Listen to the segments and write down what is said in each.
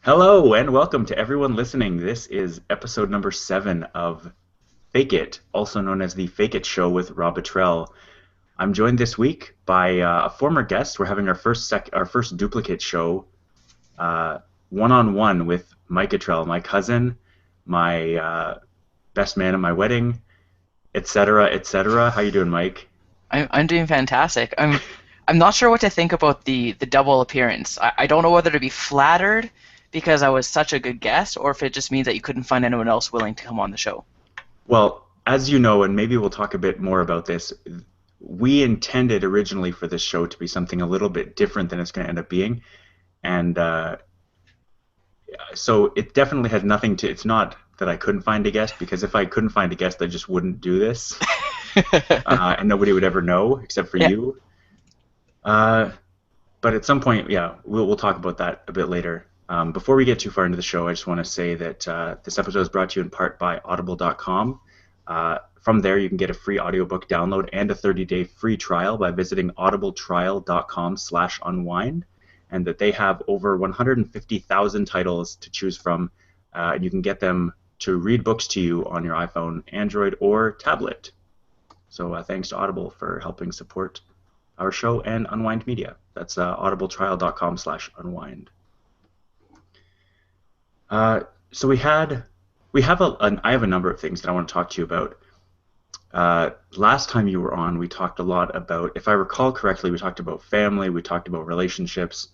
Hello and welcome to everyone listening. This is episode number 7 of Fake It, also known as the Fake It Show with Rob Attrell. I'm joined this week by a former guest. We're having our first duplicate show, one-on-one with Mike Attrell, my cousin, my best man at my wedding, etc., etc. How you doing, Mike? I'm doing fantastic. I'm not sure what to think about the double appearance. I don't know whether to be flattered because I was such a good guest, or if it just means that you couldn't find anyone else willing to come on the show. Well, as you know, and maybe we'll talk a bit more about this, we intended originally for this show to be something a little bit different than it's going to end up being. And so it definitely has nothing to, it's not that I couldn't find a guest, because if I couldn't find a guest, I just wouldn't do this. And nobody would ever know except for Yeah. you. But at some point, yeah, we'll talk about that a bit later. Before we get too far into the show, I just want to say that this episode is brought to you in part by Audible.com. From there, you can get a free audiobook download and a 30-day free trial by visiting audibletrial.com/unwind, and that they have over 150,000 titles to choose from, and you can get them to read books to you on your iPhone, Android, or tablet. So thanks to Audible for helping support our show and Unwind Media. That's audibletrial.com/unwind. So I have a number of things that I want to talk to you about. Last time you were on, we talked a lot about, if I recall correctly, we talked about family, we talked about relationships.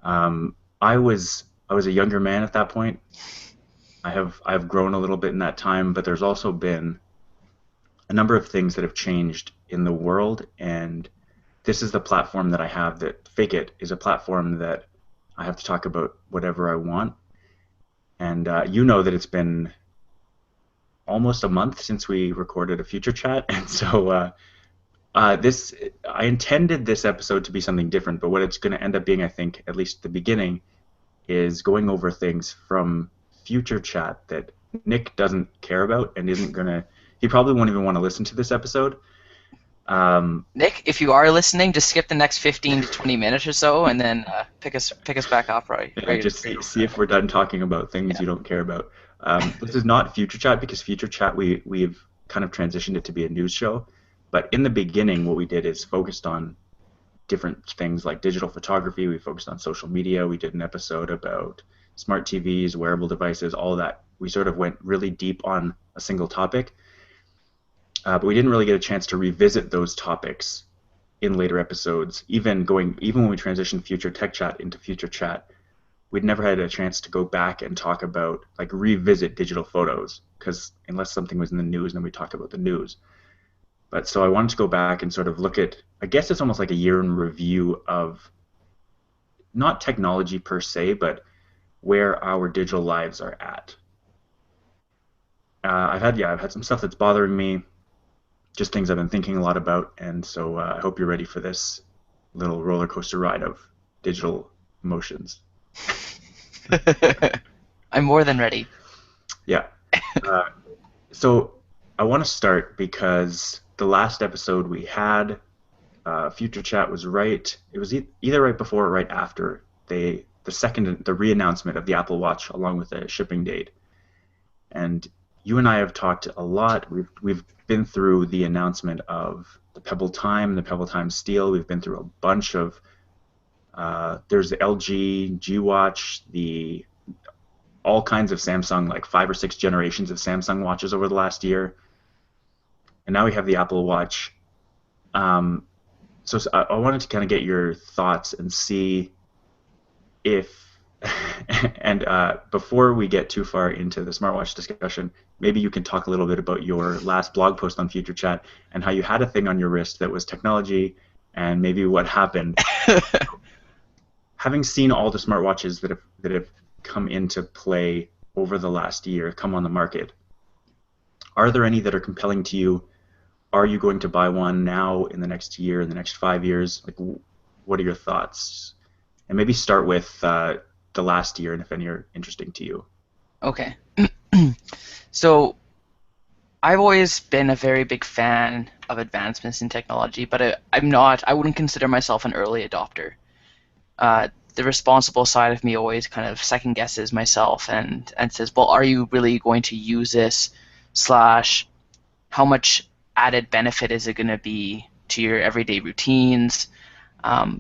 I was a younger man at that point. I've grown a little bit in that time, but there's also been a number of things that have changed in the world, and this is the platform that I have. That Fake It is a platform that I have to talk about whatever I want. And you know that it's been almost a month since we recorded a future chat, and so I intended this episode to be something different, but what it's going to end up being, I think, at least at the beginning, is going over things from future chat that Nick doesn't care about and isn't going to. He probably won't even want to listen to this episode. Nick, if you are listening, just skip the next 15 to 20 minutes or so, and then pick us back up, right? Just see if we're done talking about things you don't care about. This is not future chat, because future chat we've kind of transitioned it to be a news show. But in the beginning, what we did is focused on different things like digital photography. We focused on social media. We did an episode about smart TVs, wearable devices, all of that. We sort of went really deep on a single topic. But we didn't really get a chance to revisit those topics in later episodes. Even when we transitioned Future Tech Chat into Future Chat, we'd never had a chance to go back and talk about, like, revisit digital photos, because unless something was in the news, then we talk about the news. But so I wanted to go back and sort of look at, I guess it's almost like a year in review of not technology per se, but where our digital lives are at. I've had some stuff that's bothering me. Just things I've been thinking a lot about, and so I hope you're ready for this little roller coaster ride of digital emotions. I'm more than ready. Yeah. So I want to start because the last episode we had, Future Chat was right. It was either right before or right after the re-announcement of the Apple Watch, along with the shipping date. And you and I have talked a lot. We've been through the announcement of the Pebble Time, the Pebble Time Steel. We've been through a bunch of. There's the LG G Watch, all kinds of Samsung, like 5 or 6 generations of Samsung watches over the last year, and now we have the Apple Watch. So I wanted to kind of get your thoughts and see if. And before we get too far into the smartwatch discussion, maybe you can talk a little bit about your last blog post on Future Chat and how you had a thing on your wrist that was technology, and maybe what happened. Having seen all the smartwatches that have come into play over the last year, come on the market, are there any that are compelling to you? Are you going to buy one now, in the next year, in the next 5 years? Like, what are your thoughts? And maybe start with the last year, and if any are interesting to you. Okay. So I've always been a very big fan of advancements in technology, but I wouldn't consider myself an early adopter. the responsible side of me always kind of second guesses myself and says, well, are you really going to use this? Slash, how much added benefit is it going to be to your everyday routines?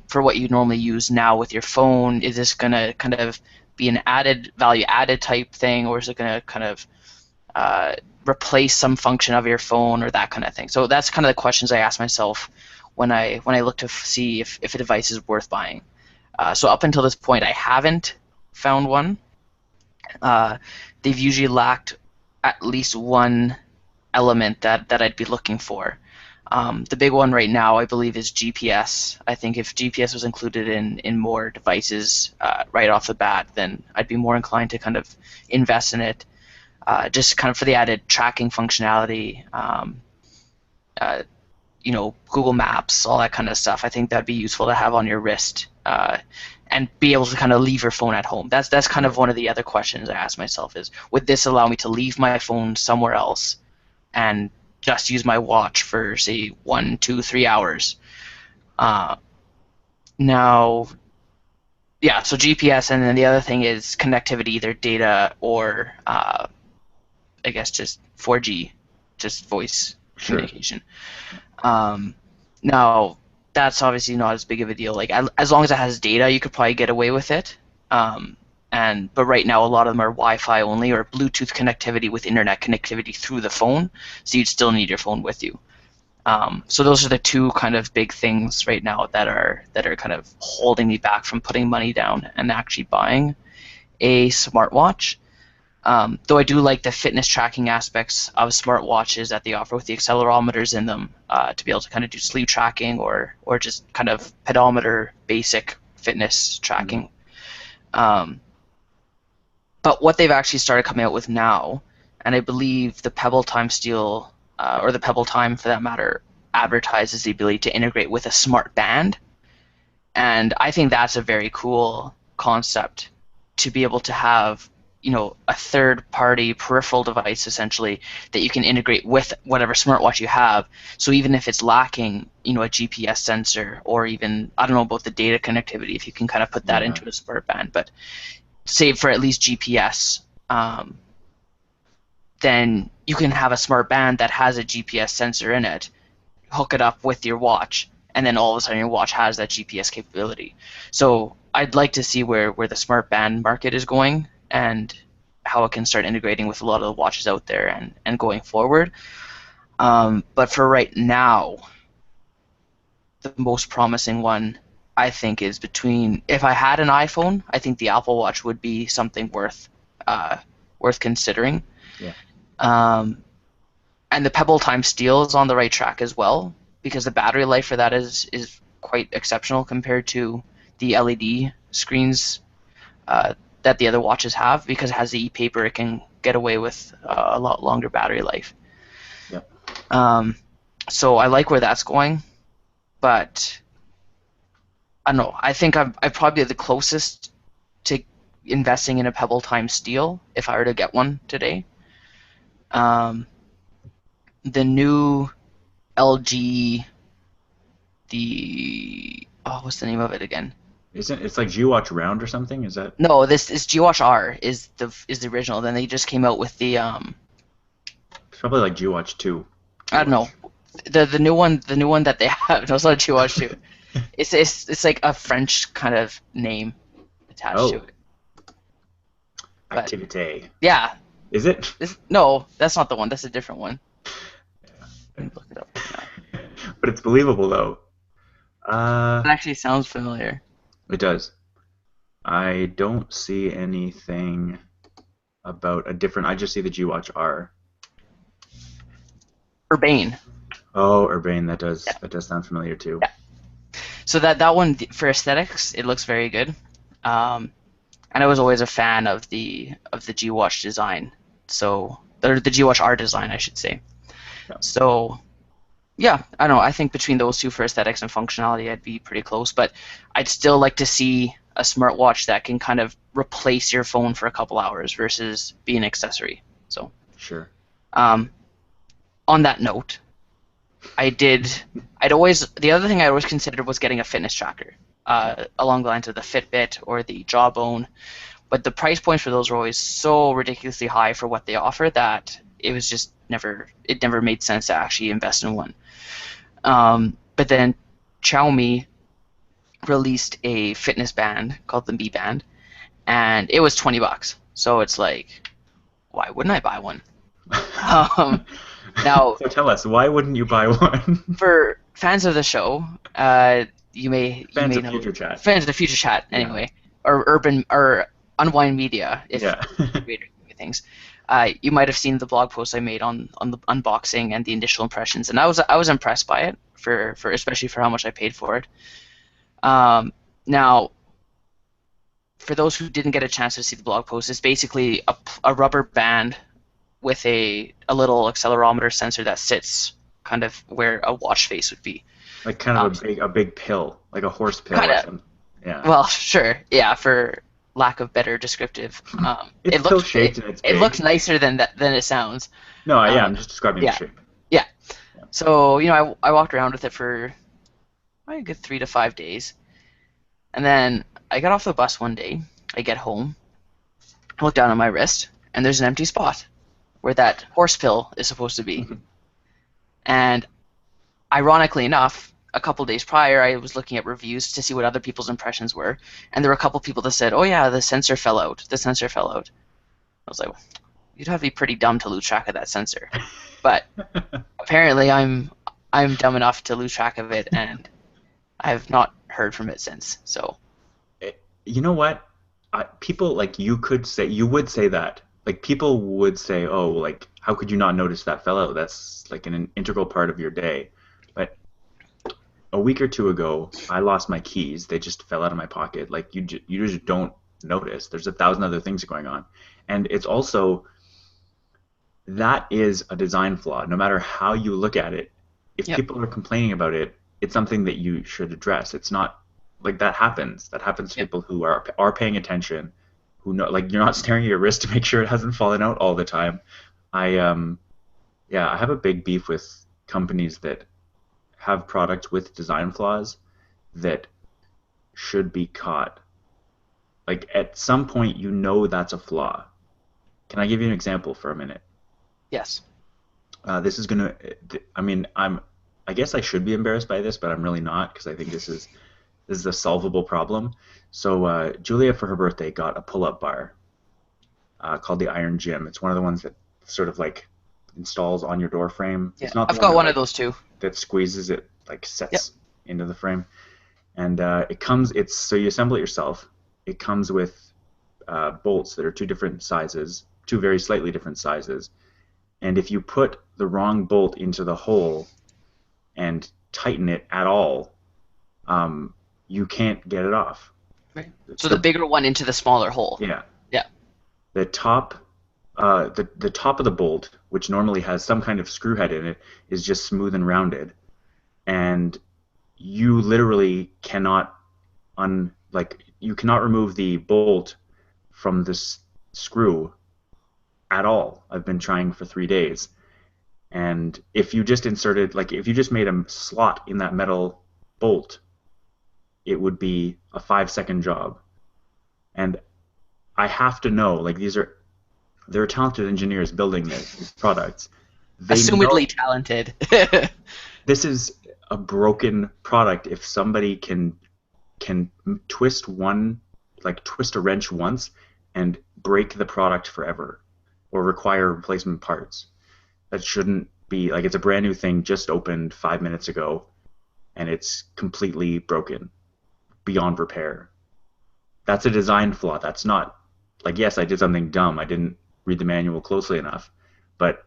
For what you normally use now with your phone, is this going to kind of be an added value added type thing, or is it going to kind of replace some function of your phone or that kind of thing? So that's kind of the questions I ask myself when I look to see if a device is worth buying. So up until this point, I haven't found one. They've usually lacked at least one element that I'd be looking for. The big one right now, I believe, is GPS. I think if GPS was included in more devices right off the bat, then I'd be more inclined to kind of invest in it, just kind of for the added tracking functionality, Google Maps, all that kind of stuff. I think that'd be useful to have on your wrist and be able to kind of leave your phone at home. That's kind of one of the other questions I ask myself is, would this allow me to leave my phone somewhere else and just use my watch for, say, 1, 2, 3 hours? Now, yeah, so GPS, and then the other thing is connectivity, either data or, I guess, just 4G, just voice communication. Now, that's obviously not as big of a deal. Like, as long as it has data, you could probably get away with it. But right now, a lot of them are Wi-Fi only or Bluetooth connectivity with internet connectivity through the phone, so you'd still need your phone with you. So those are the two kind of big things right now that are kind of holding me back from putting money down and actually buying a smartwatch. Though I do like the fitness tracking aspects of smartwatches that they offer with the accelerometers in them, to be able to kind of do sleep tracking or just kind of pedometer basic fitness tracking. But what they've actually started coming out with now, and I believe the Pebble Time Steel, or the Pebble Time for that matter, advertises the ability to integrate with a smart band. And I think that's a very cool concept, to be able to have, a third-party peripheral device essentially that you can integrate with whatever smartwatch you have. So even if it's lacking, a GPS sensor, or even, I don't know about the data connectivity, if you can kind of put that into a smart band, but say for at least GPS, then you can have a smart band that has a GPS sensor in it, hook it up with your watch, and then all of a sudden your watch has that GPS capability. So I'd like to see where the smart band market is going, and how it can start integrating with a lot of the watches out there and going forward. But for right now, the most promising one, I think, is between, if I had an iPhone, I think the Apple Watch would be something worth considering. Yeah. And the Pebble Time Steel is on the right track as well, because the battery life for that is quite exceptional compared to the LED screens that the other watches have, because it has the e-paper. It can get away with a lot longer battery life. Yep. So I like where that's going, but I don't know. I think I'm probably the closest to investing in a Pebble Time Steel if I were to get one today. The new LG, what's the name of it again? It's like G-Watch Round or something? Is that? No, this is G-Watch R is the original. Then they just came out with the It's probably like G-Watch 2. I don't know. The new one that they have. No, it's not G-Watch 2. It's like a French kind of name attached to it. But, Activité. yeah. Is it? No, that's not the one. That's a different one. Yeah. Let me look it up right now. But it's believable though. It actually sounds familiar. It does. I don't see anything about a different. I just see the G-Watch R. Urbane. Oh, Urbane. That does sound familiar too. Yeah. So that one, for aesthetics, it looks very good. And I was always a fan of the G-Watch design. So the G-Watch R design, I should say. Yeah. So yeah, I don't know. I think between those two for aesthetics and functionality, I'd be pretty close. But I'd still like to see a smartwatch that can kind of replace your phone for a couple hours versus be an accessory. So sure. On that note, the other thing I always considered was getting a fitness tracker. along the lines of the Fitbit or the Jawbone. But the price points for those were always so ridiculously high for what they offer that it was just never made sense to actually invest in one. But then Xiaomi released a fitness band called the Mi Band, and it was $20. So it's like, why wouldn't I buy one? Um, Now, So tell us, why wouldn't you buy one? for fans of the show, you Fans may of know Future Chat. fans of the Future Chat Yeah. anyway, or Urban or Unwind Media, if Yeah. creator things. You might have seen the blog post I made on the unboxing and the initial impressions, and I was impressed by it for especially for how much I paid for it. Now, for those who didn't get a chance to see the blog post, it's basically a rubber band with a little accelerometer sensor that sits kind of where a watch face would be. Like kind Um, of a big pill, like a horse pill kind or of, something. Yeah. well, sure, yeah, for lack of better descriptive. It's pill shaped and it's it looks big. nicer than it sounds. No, yeah, Um, I'm just describing the yeah, shape. yeah. Yeah. So I walked around with it for a good 3 to 5 days, and then I got off the bus one day. I get home, I look down at my wrist, and there's an empty spot where that horse pill is supposed to be. And ironically enough, a couple days prior, I was looking at reviews to see what other people's impressions were, and there were a couple people that said, "Oh yeah, the sensor fell out. The sensor fell out." I was like, "You'd have to be pretty dumb to lose track of that sensor." But apparently, I'm dumb enough to lose track of it, and I have not heard from it since. So You know what? People like you would say that. Like people would say, "Oh, like how could you not notice that fellow? That's like an integral part of your day." But a week or two ago, I lost my keys. They just fell out of my pocket. Like you just don't notice. There's 1,000 other things going on, and it's also that is a design flaw. No matter how you look at it, if yep, people are complaining about it, it's something that you should address. It's not like that happens. That happens to yep. people who are paying attention, who know like you're not staring at your wrist to make sure it hasn't fallen out all the time. I yeah, I have a big beef with companies that have products with design flaws that should be caught. Like at some point you know that's a flaw. Can I give you an example for a minute? Yes. This is gonna. I mean, I guess I should be embarrassed by this, but I'm really not because I think this is a solvable problem. So Julia, for her birthday, got a pull-up bar called the Iron Gym. It's one of the ones that sort of like installs on your door frame. Yeah, It's not the I've one got that one of like those too. that squeezes it, like Yep. sets into the frame. And it comes. It's so you assemble it yourself. It comes with bolts that are two different sizes, two very slightly different sizes. And if you put the wrong bolt into the hole and tighten it at all, you can't get it off. Right. So the bigger one into the smaller hole. Yeah, Yeah. the top, the top of the bolt, which normally has some kind of screw head in it, is just smooth and rounded, and you literally cannot you cannot remove the bolt from this screw at all. I've been trying for 3 days. And if you just inserted, like, if you just made a slot in that metal bolt, it would be a 5-second job. And I have to know, like, there are talented engineers building these products. They know Assumedly talented. this is a broken product. If somebody can twist a wrench once and break the product forever, or require replacement parts. That shouldn't be like it's a brand new thing just opened 5 minutes ago, and it's completely broken beyond repair. That's a design flaw. That's not like yes, I did something dumb. I didn't read the manual closely enough, but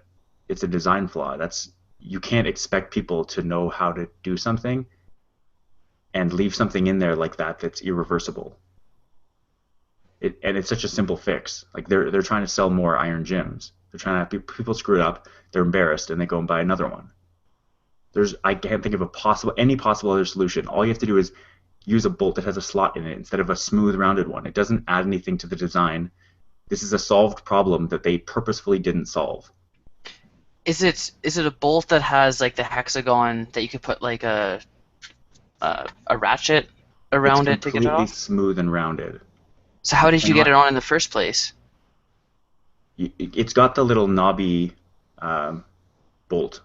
it's a design flaw. That's you can't expect people to know how to do something and leave something in there like that that's irreversible. And it's such a simple fix. Like they're trying to sell more iron gyms. They're trying to have people screw it up. They're embarrassed and they go and buy another one. I can't think of any possible other solution. All you have to do is use a bolt that has a slot in it instead of a smooth rounded one. It doesn't add anything to the design. This is a solved problem that they purposefully didn't solve. Is it a bolt that has like the hexagon that you could put like a ratchet? It's around it to get it completely off? smooth and rounded. So how You did you get it cannot. on in the first place? It's got the little knobby um, bolt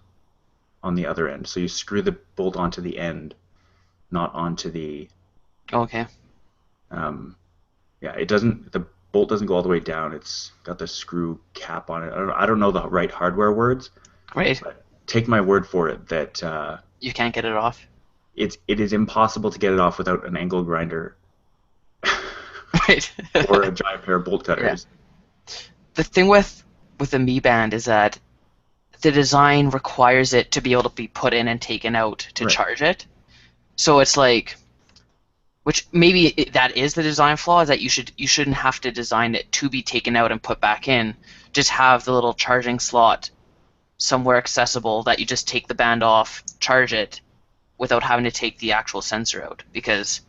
on the other end, so you screw the bolt onto the end, not onto the. Okay. Um, yeah, it doesn't. The bolt doesn't go all the way down. It's got the screw cap on it. I don't know the right hardware words, Great. but take my word for it that You can't get it off. it is impossible to get it off without an angle grinder Right. or a giant pair of bolt Yeah. cutters. The thing with the Mi Band is that the design requires it to be able to be put in and taken out to Right. charge it. So it's like, which maybe that is the design flaw, is that you shouldn't have to design it to be taken out and put back in. Just have the little charging slot somewhere accessible that you just take the band off, charge it without having to take the actual sensor out. Because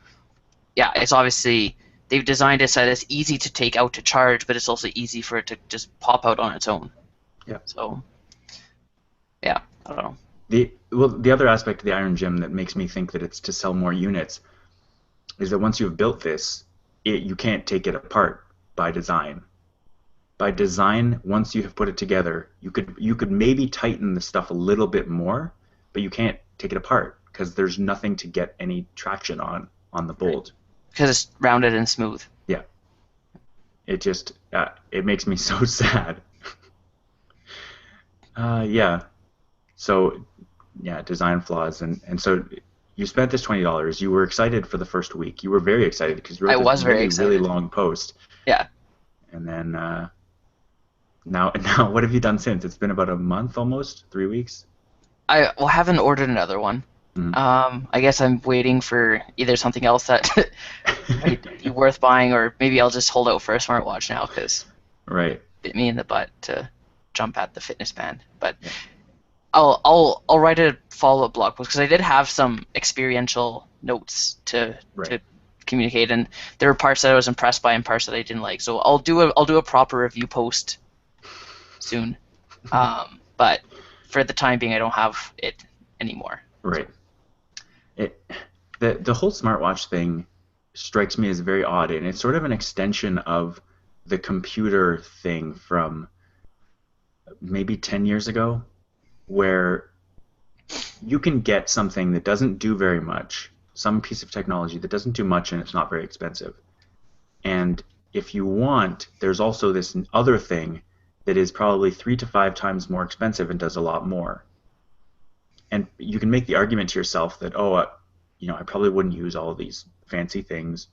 yeah, it's obviously they've designed it so that it's easy to take out to charge, but it's also easy for it to just pop out on its own. Yeah. So yeah, I don't know. The other aspect of the Iron Gym that makes me think that it's to sell more units is that once you've built this, you can't take it apart by design. By design, once you have put it together, you could maybe tighten the stuff a little bit more, but you can't take it apart because there's nothing to get any traction on the Right. bolt. Because it's rounded and smooth. Yeah, it makes me so sad. Yeah. So yeah, design flaws and so you spent this $20. You were excited for the first week. You were very excited because you I wrote this was very really really excited. long post, Yeah. and then now what have you done since? It's been about a month almost, 3 weeks. I well haven't ordered another one. Mhm. I guess I'm waiting for either something else that might be worth buying, or maybe I'll just hold out for a smartwatch now because Right. bit me in the butt to jump at the fitness band. But Yeah. I'll write a follow-up blog post because I did have some experiential notes Right. to communicate, and there were parts that I was impressed by and parts that I didn't like. So I'll do a proper review post soon. But for the time being, I don't have it anymore. Right. It the whole smartwatch thing strikes me as very odd, and it's sort of an extension of the computer thing from maybe 10 years ago, where you can get something that doesn't do very much, some piece of technology that doesn't do much and it's not very expensive. And if you want, there's also this other thing that is probably 3 to 5 times more expensive and does a lot more. And you can make the argument to yourself that, oh, I probably wouldn't use all of these fancy things.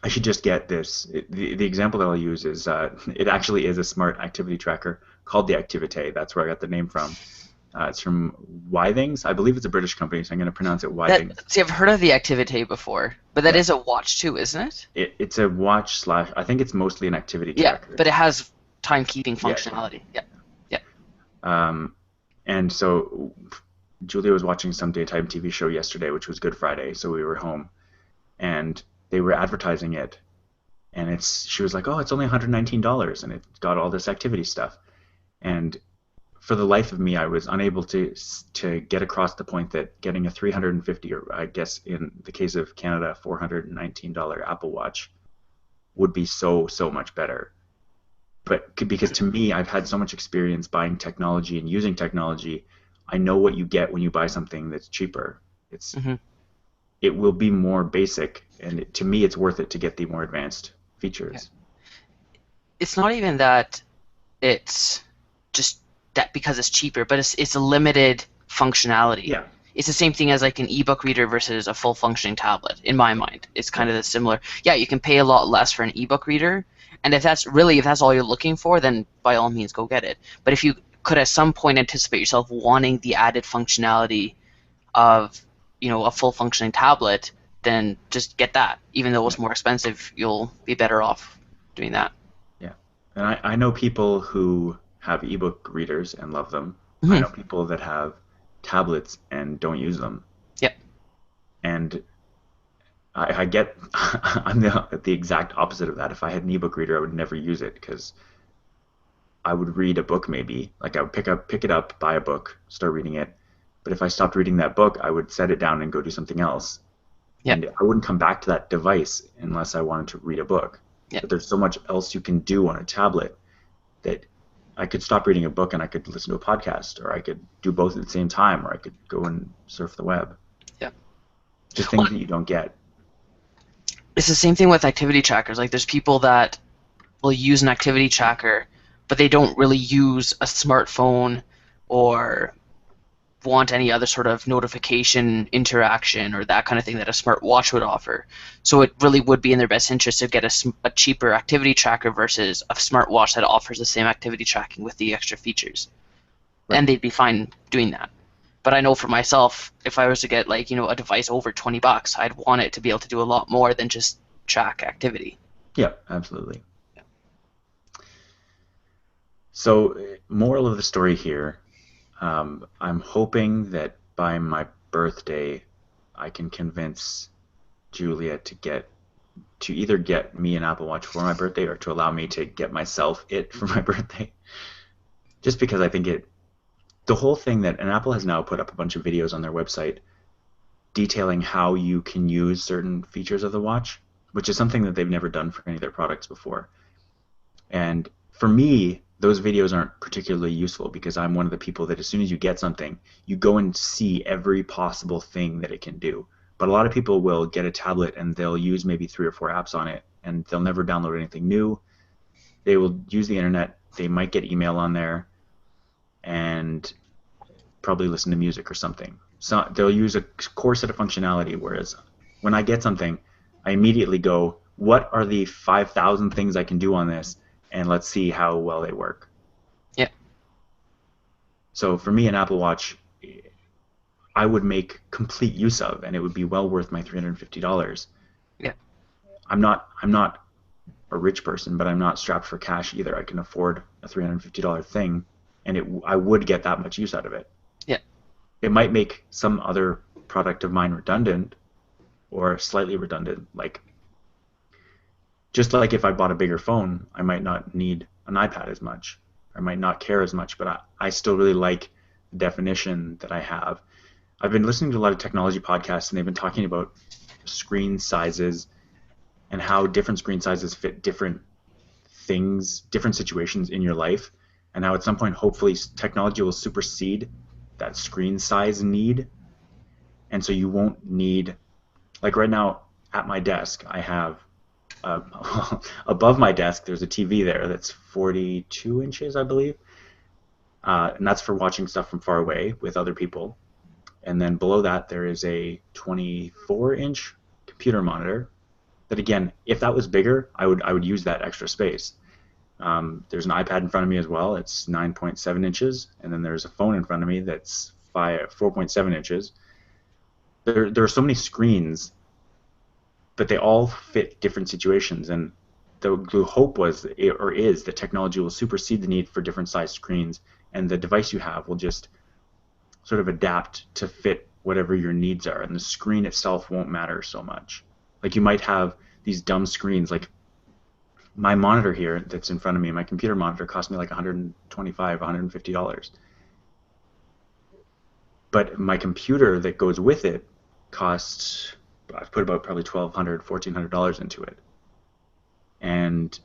I should just get this. The example that I'll use is it actually is a smart activity tracker called the Activite. That's where I got the name from. It's from Withings. I believe it's a British company, so I'm going to pronounce it Withings. See, I've heard of the Activity before, but that Yeah, is a watch too, isn't it? it's a watch slash. I think it's mostly an activity Yeah, tracker. but it has timekeeping Yeah, functionality. Yeah, yeah. yeah. And so Julia was watching some daytime TV show yesterday, which was Good Friday, so we were home, and they were advertising it, and she was like, oh, it's only $119, and it's got all this activity stuff, and for the life of me, I was unable to get across the point that getting a 350, or I guess in the case of Canada, $419 Apple Watch would be so much better. But because to me, I've had so much experience buying technology and using technology, I know what you get when you buy something that's cheaper. It's hmm it will be more basic, and to me, it's worth it to get the more advanced Yeah. features. It's not even that it's just that because it's cheaper, but it's a limited functionality. Yeah, It's the same thing as like an ebook reader versus a full functioning tablet, in my mind. It's yeah, kind of the similar. Yeah, you can pay a lot less for an ebook reader, and if that's all you're looking for, then by all means go get it. But if you could at some point anticipate yourself wanting the added functionality of, a full functioning tablet, then just get that. Even though yeah, it's more expensive, you'll be better off doing that. yeah. And I know people who have ebook readers and love them. I hmm know people that have tablets and don't use them. Yep. And I get I'm the exact opposite of that. If I had an ebook reader, I would never use it because I would read a book maybe. Like I would pick it up, buy a book, start reading it. But if I stopped reading that book, I would set it down and go do something else. Yeah. And I wouldn't come back to that device unless I wanted to read a book. Yeah. But there's so much else you can do on a tablet that I could stop reading a book and I could listen to a podcast, or I could do both at the same time, or I could go and surf the web. Yeah. Just Well, things that you don't get. it's the same thing with activity trackers. Like, there's people that will use an activity tracker, but they don't really use a smartphone or want any other sort of notification interaction or that kind of thing that a smartwatch would offer. So it really would be in their best interest to get a cheaper activity tracker versus a smartwatch that offers the same activity tracking with the extra features. Right. And they'd be fine doing that. But I know for myself, if I was to get a device over $20, I'd want it to be able to do a lot more than just track activity. Yeah, absolutely. So, moral of the story here, I'm hoping that by my birthday, I can convince Julia to either get me an Apple Watch for my birthday or to allow me to get myself it for my birthday. Just because I think the whole thing and Apple has now put up a bunch of videos on their website detailing how you can use certain features of the watch, which is something that they've never done for any of their products before. And for me, those videos aren't particularly useful because I'm one of the people that as soon as you get something, you go and see every possible thing that it can do. But a lot of people will get a tablet and they'll use maybe 3 or 4 apps on it and they'll never download anything new. They will use the internet. They might get email on there and probably listen to music or something. So they'll use a core set of functionality, whereas when I get something, I immediately go, what are the 5,000 things I can do on this? And let's see how well they work. Yeah. So for me, an Apple Watch, I would make complete use of, and it would be well worth my $350. Yeah. I'm not a rich person, but I'm not strapped for cash either. I can afford a $350 thing, and I would get that much use out of it. Yeah. It might make some other product of mine redundant or slightly redundant, just like if I bought a bigger phone, I might not need an iPad as much. I might not care as much, but I still really like the definition that I have. I've been listening to a lot of technology podcasts, and they've been talking about screen sizes and how different screen sizes fit different things, different situations in your life, and how at some point, hopefully, technology will supersede that screen size need. And so you won't need, like right now at my desk, I have above my desk, there's a TV there that's 42 inches, I believe. And that's for watching stuff from far away with other people. And then below that, there is a 24-inch computer monitor that, again, if that was bigger, I would use that extra space. There's an iPad in front of me as well. It's 9.7 inches. And then there's a phone in front of me that's 4.7 inches. There are so many screens, but they all fit different situations, and the hope is that technology will supersede the need for different size screens, and the device you have will just sort of adapt to fit whatever your needs are, and the screen itself won't matter so much. Like you might have these dumb screens, like my monitor here that's in front of me, my computer monitor cost me like $125, $150. But my computer that goes with it costs, I've put about probably $1,200, $1,400 into it. And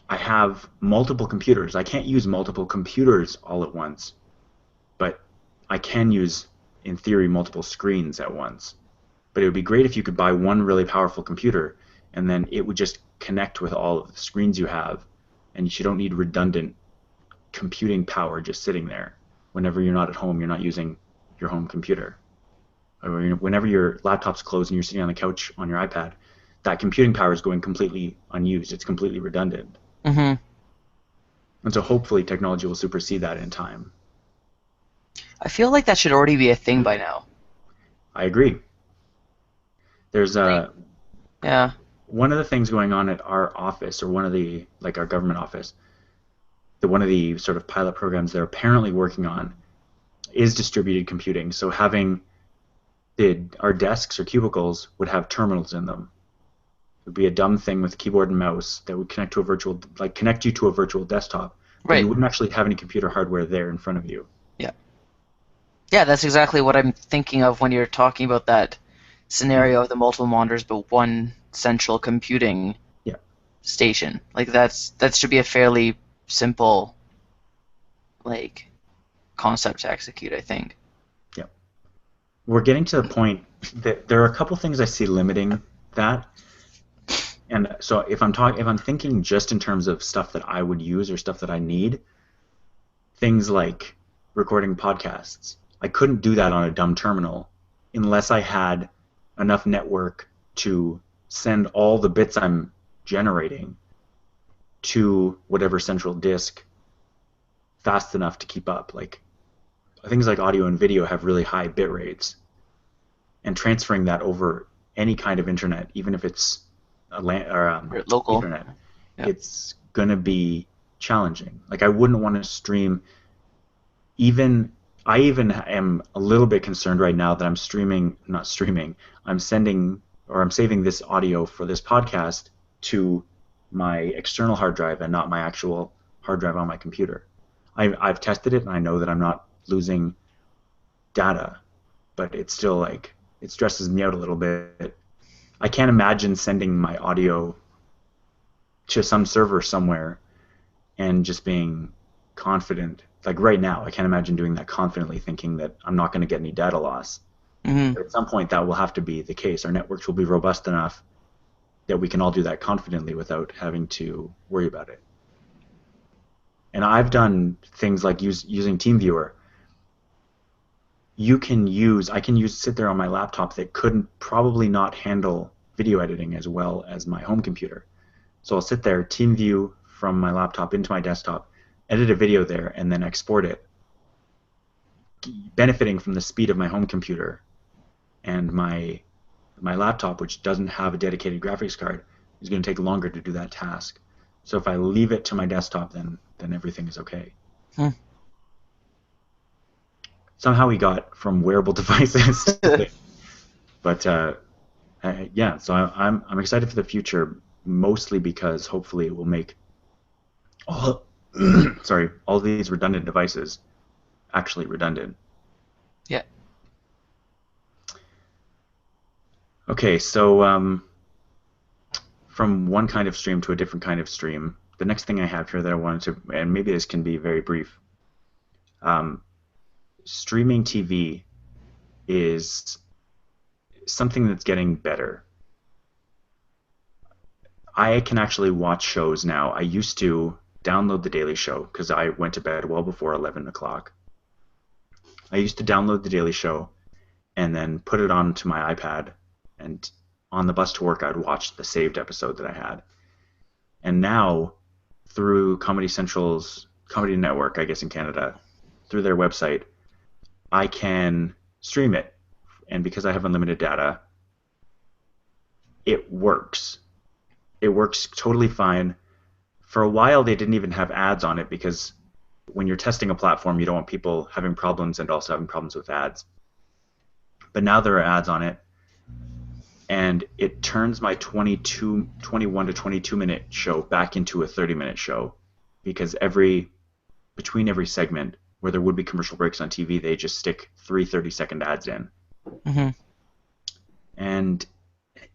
I have multiple computers. I can't use multiple computers all at once, but I can use, in theory, multiple screens at once. But it would be great if you could buy one really powerful computer, and then it would just connect with all of the screens you have, and you don't need redundant computing power just sitting there. Whenever you're not at home, you're not using your home computer. Or whenever your laptop's closed and you're sitting on the couch on your iPad, that computing power is going completely unused. It's completely redundant. Mm-hmm. And so hopefully technology will supersede that in time. I feel like that should already be a thing by now. I agree. There's Yeah. one of the things going on at our office, or one of the, like our government office, one of the sort of pilot programs they're apparently working on is distributed computing. So having our desks or cubicles would have terminals in them. It would be a dumb thing with a keyboard and mouse that would connect you to a virtual desktop. But Right. you wouldn't actually have any computer hardware there in front of you. Yeah. Yeah, that's exactly what I'm thinking of when you're talking about that scenario of the multiple monitors, but one central computing Yeah. station. Like that should be a fairly simple like concept to execute, I think. Yeah. We're getting to the point that there are a couple things I see limiting that. And so if I'm thinking just in terms of stuff that I would use or stuff that I need, things like recording podcasts, I couldn't do that on a dumb terminal unless I had enough network to send all the bits I'm generating to whatever central disk fast enough to keep up. Like things like audio and video have really high bit rates, and transferring that over any kind of internet, even if it's a Or local. Ethernet, Yeah. it's gonna be challenging. Like I wouldn't want to stream. Even I even am a little bit concerned right now that I'm streaming, not streaming. I'm sending or I'm saving this audio for this podcast to my external hard drive and not my actual hard drive on my computer. I've tested it and I know that I'm not losing data, but it's still like it stresses me out a little bit. I can't imagine sending my audio to some server somewhere and just being confident. Like right now, I can't imagine doing that confidently, thinking that I'm not going to get any data loss. Mm-hmm. But at some point, that will have to be the case. Our networks will be robust enough that we can all do that confidently without having to worry about it. And I've done things like using TeamViewer. I can sit there on my laptop that couldn't probably not handle video editing as well as my home computer. So I'll sit there, TeamView from my laptop into my desktop, edit a video there, and then export it, benefiting from the speed of my home computer. And my laptop, which doesn't have a dedicated graphics card, is going to take longer to do that task. So if I leave it to my desktop, then everything is okay. Somehow we got from wearable devices to this. But yeah, so I'm excited for the future, mostly because hopefully it will make all all these redundant devices actually redundant. Yeah. Okay, so from one kind of stream to a different kind of stream, the next thing I have here that I wanted to, and maybe this can be very brief, streaming TV is something that's getting better. I can actually watch shows now. I used to download The Daily Show because I went to bed well before 11 o'clock. I used to download The Daily Show and then put it onto my iPad, and on the bus to work I'd watch the saved episode that I had. And now, through Comedy Central's Comedy Network, I guess in Canada, through their website, I can stream it. And because I have unlimited data, it works. It works totally fine. For a while, they didn't even have ads on it because when you're testing a platform, you don't want people having problems and also having problems with ads. But now there are ads on it, and it turns my 21 to 22 minute show back into a 30-minute show because between every segment where there would be commercial breaks on TV, they just stick 3 30-second ads in. Mm-hmm. And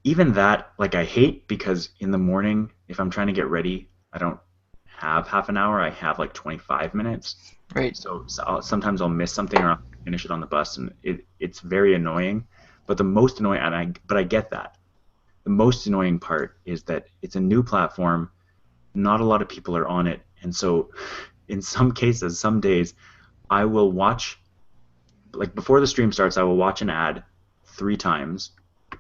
even that, like, I hate because in the morning, if I'm trying to get ready, I don't have half an hour. I have like 25 minutes. Right. So sometimes I'll miss something or I'll finish it on the bus, and it's very annoying. But the most annoying, but I get that. The most annoying part is that it's a new platform. Not a lot of people are on it, and so in some cases, some days, I will watch, like before the stream starts, I will watch an ad 3 times.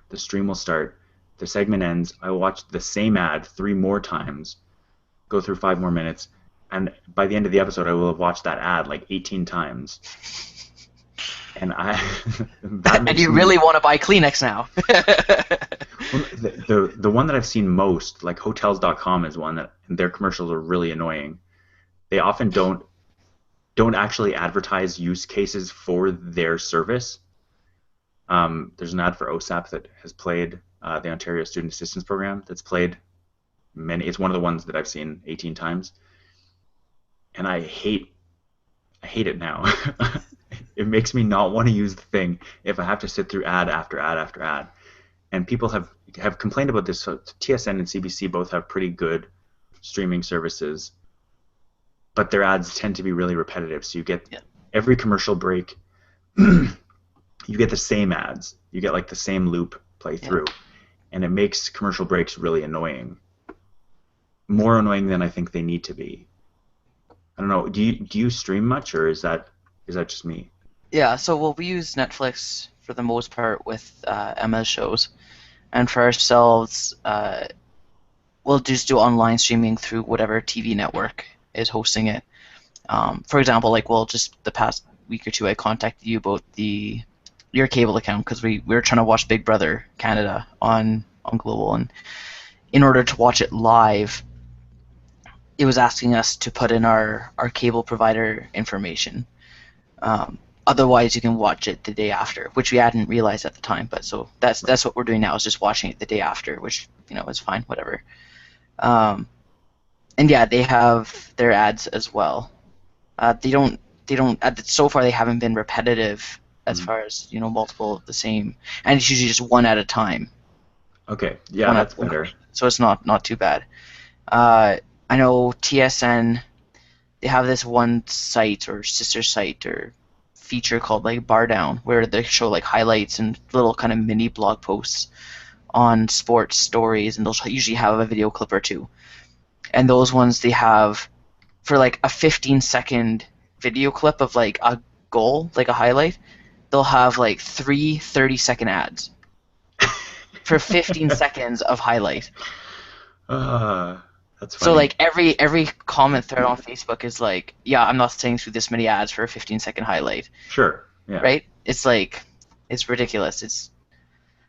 The stream will start. The segment ends. I will watch the same ad 3 more times, go through 5 more minutes, and by the end of the episode, I will have watched that ad like 18 times. And and you really want to buy Kleenex now. Well, the one that I've seen most, like Hotels.com, is one that their commercials are really annoying. They often don't actually advertise use cases for their service. There's an ad for OSAP that has played the Ontario Student Assistance Program. That's played many. It's one of the ones that I've seen 18 times, and I hate it now. It makes me not want to use the thing if I have to sit through ad after ad after ad. and people have complained about this. So TSN and CBC both have pretty good streaming services, but their ads tend to be really repetitive. So you get Yeah. every commercial break, you get the same ads. You get like the same loop play Yeah. through, and it makes commercial breaks really annoying. More annoying than I think they need to be. I don't know. Do you stream much, or is that just me? Yeah, so well, we use Netflix for the most part with Emma's shows, and for ourselves, we'll just do online streaming through whatever TV network is hosting it. For example, like, well, just the past week or two, I contacted you about your cable account because we were trying to watch Big Brother Canada on Global, and in order to watch it live, it was asking us to put in our cable provider information. Otherwise, you can watch it the day after, which we hadn't realized at the time. But so that's what we're doing now, is just watching it the day after, which is fine, whatever. And yeah, they have their ads as well. They don't so far they haven't been repetitive as far as multiple of the same, and it's usually just one at a time. Okay, yeah, One at that's better. So it's not too bad. I know TSN, they have this one site or sister site or feature called like Bar Down, where they show like highlights and little kind of mini blog posts on sports stories, and they'll usually have a video clip or two. And those ones they have for like a 15-second video clip of like a goal, like a highlight, they'll have like 30-second ads for 15 seconds of highlight. That's So funny. like every comment thread on Facebook is like, yeah, I'm not sitting through this many ads for a 15-second highlight, Sure. Yeah. right? It's like, it's ridiculous.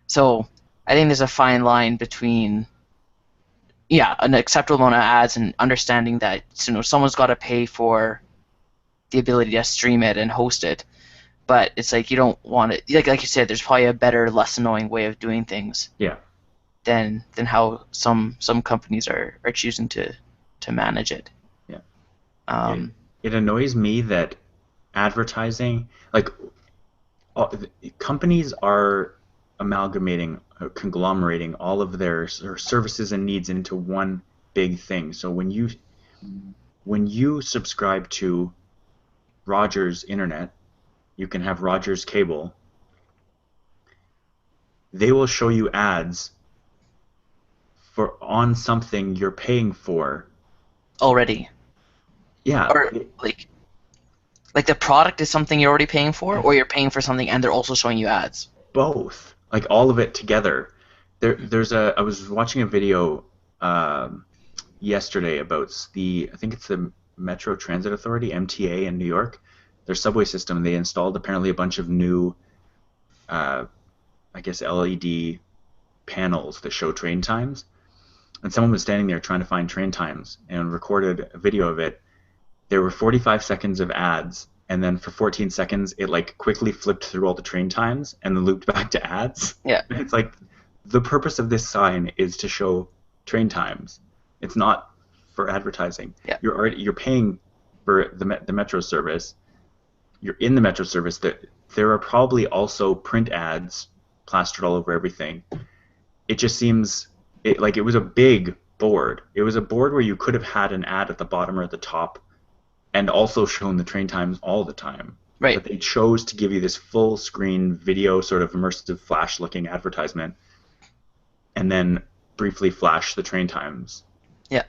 So I think there's a fine line between, yeah, an acceptable amount of ads and understanding that someone's got to pay for the ability to stream it and host it, but it's like you don't want it, like you said, there's probably a better, less annoying way of doing things Yeah. than how some companies are choosing to manage it. Yeah. Um, It annoys me that advertising, like companies are amalgamating, conglomerating all of their services and needs into one big thing. So when you subscribe to Rogers Internet, you can have Rogers Cable. They will show you ads on something you're paying for. Already, Yeah, or like the product is something you're already paying for, or you're paying for something and they're also showing you ads. both, like all of it together. I was watching a video yesterday about I think it's the Metro Transit Authority, MTA in New York. Their subway system, they installed apparently a bunch of new, uh, I guess, LED panels that show train times. And someone was standing there trying to find train times and recorded a video of it. There were 45 seconds of ads, and then for 14 seconds it like quickly flipped through all the train times and then looped back to ads. Yeah. It's like the purpose of this sign is to show train times. It's not for advertising. Yeah. You're paying for the metro service. You're in the metro service. That there are probably also print ads plastered all over everything. It just seems like it was a big board. It was a board where you could have had an ad at the bottom or at the top and also shown the train times all the time. Right. But they chose to give you this full screen video sort of immersive flash looking advertisement and then briefly flash the train times. Yeah.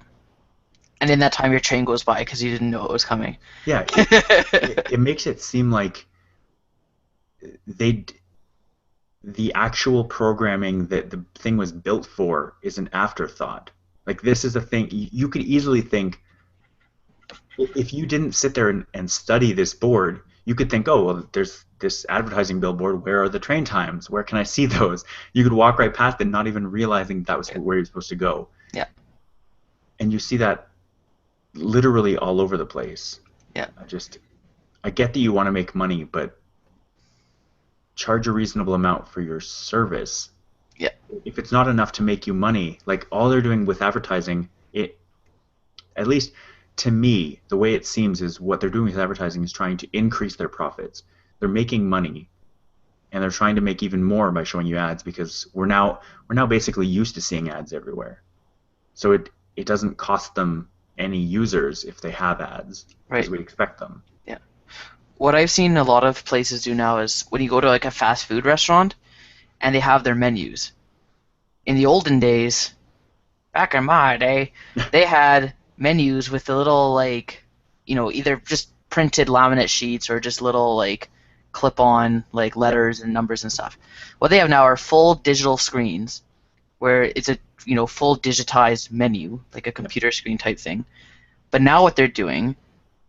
And in that time your train goes by because you didn't know it was coming. Yeah, it makes it seem like the actual programming that the thing was built for is an afterthought. Like, this is a thing you could easily think, if you didn't sit there and study this board, you could think, oh, well, there's this advertising billboard. Where are the train times? Where can I see those? You could walk right past it, not even realizing that was where you're supposed to go. Yeah. And you see that literally all over the place. Yeah. I get that you want to make money, but charge a reasonable amount for your service. Yeah. If it's not enough to make you money, like all they're doing with advertising, at least to me, the way it seems is what they're doing with advertising is trying to increase their profits. They're making money, and they're trying to make even more by showing you ads because we're now basically used to seeing ads everywhere. So it doesn't cost them any users if they have ads because Right. we expect them. Yeah. What I've seen a lot of places do now is when you go to like a fast food restaurant and they have their menus. In the olden days, back in my day, they had menus with the little like, either just printed laminate sheets or just little like clip-on like Yep. letters and numbers and stuff. What they have now are full digital screens where it's a full digitized menu, like a Yep. computer screen type thing. But now what they're doing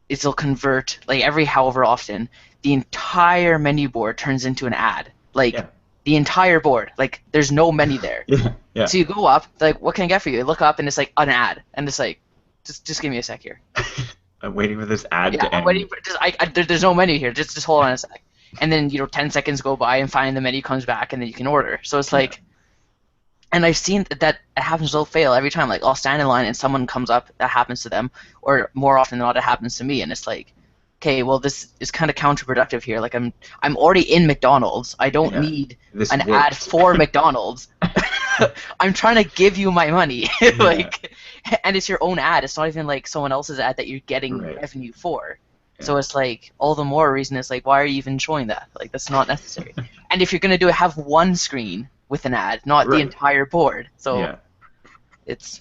is they'll convert like every however often the entire menu board turns into an ad. Like Yeah. the entire board. Like there's no menu there. Yeah. Yeah. So you go up, like, what can I get for you? You look up and it's like an ad, and it's like, just give me a sec here. I'm waiting for this ad Yeah, to I'm waiting end. for just there's no menu here. Just hold on a sec. And then 10 seconds go by, and finally the menu comes back, and then you can order. So it's Yeah. like, and I've seen that it happens so fail every time. Like I'll stand in line and someone comes up, that happens to them, or more often than not, it happens to me, and it's like, okay, well this is kind of counterproductive here. Like I'm already in McDonald's. I don't Yeah. need This an ad works. for McDonald's. I'm trying to give you my money, Yeah. like, and it's your own ad. It's not even like someone else's ad that you're getting Right. revenue for. So Yeah. it's like all the more reason. It's like, why are you even showing that? Like that's not necessary. And if you're gonna do it, have one screen with an ad, not the Right. entire board. So Yeah. it's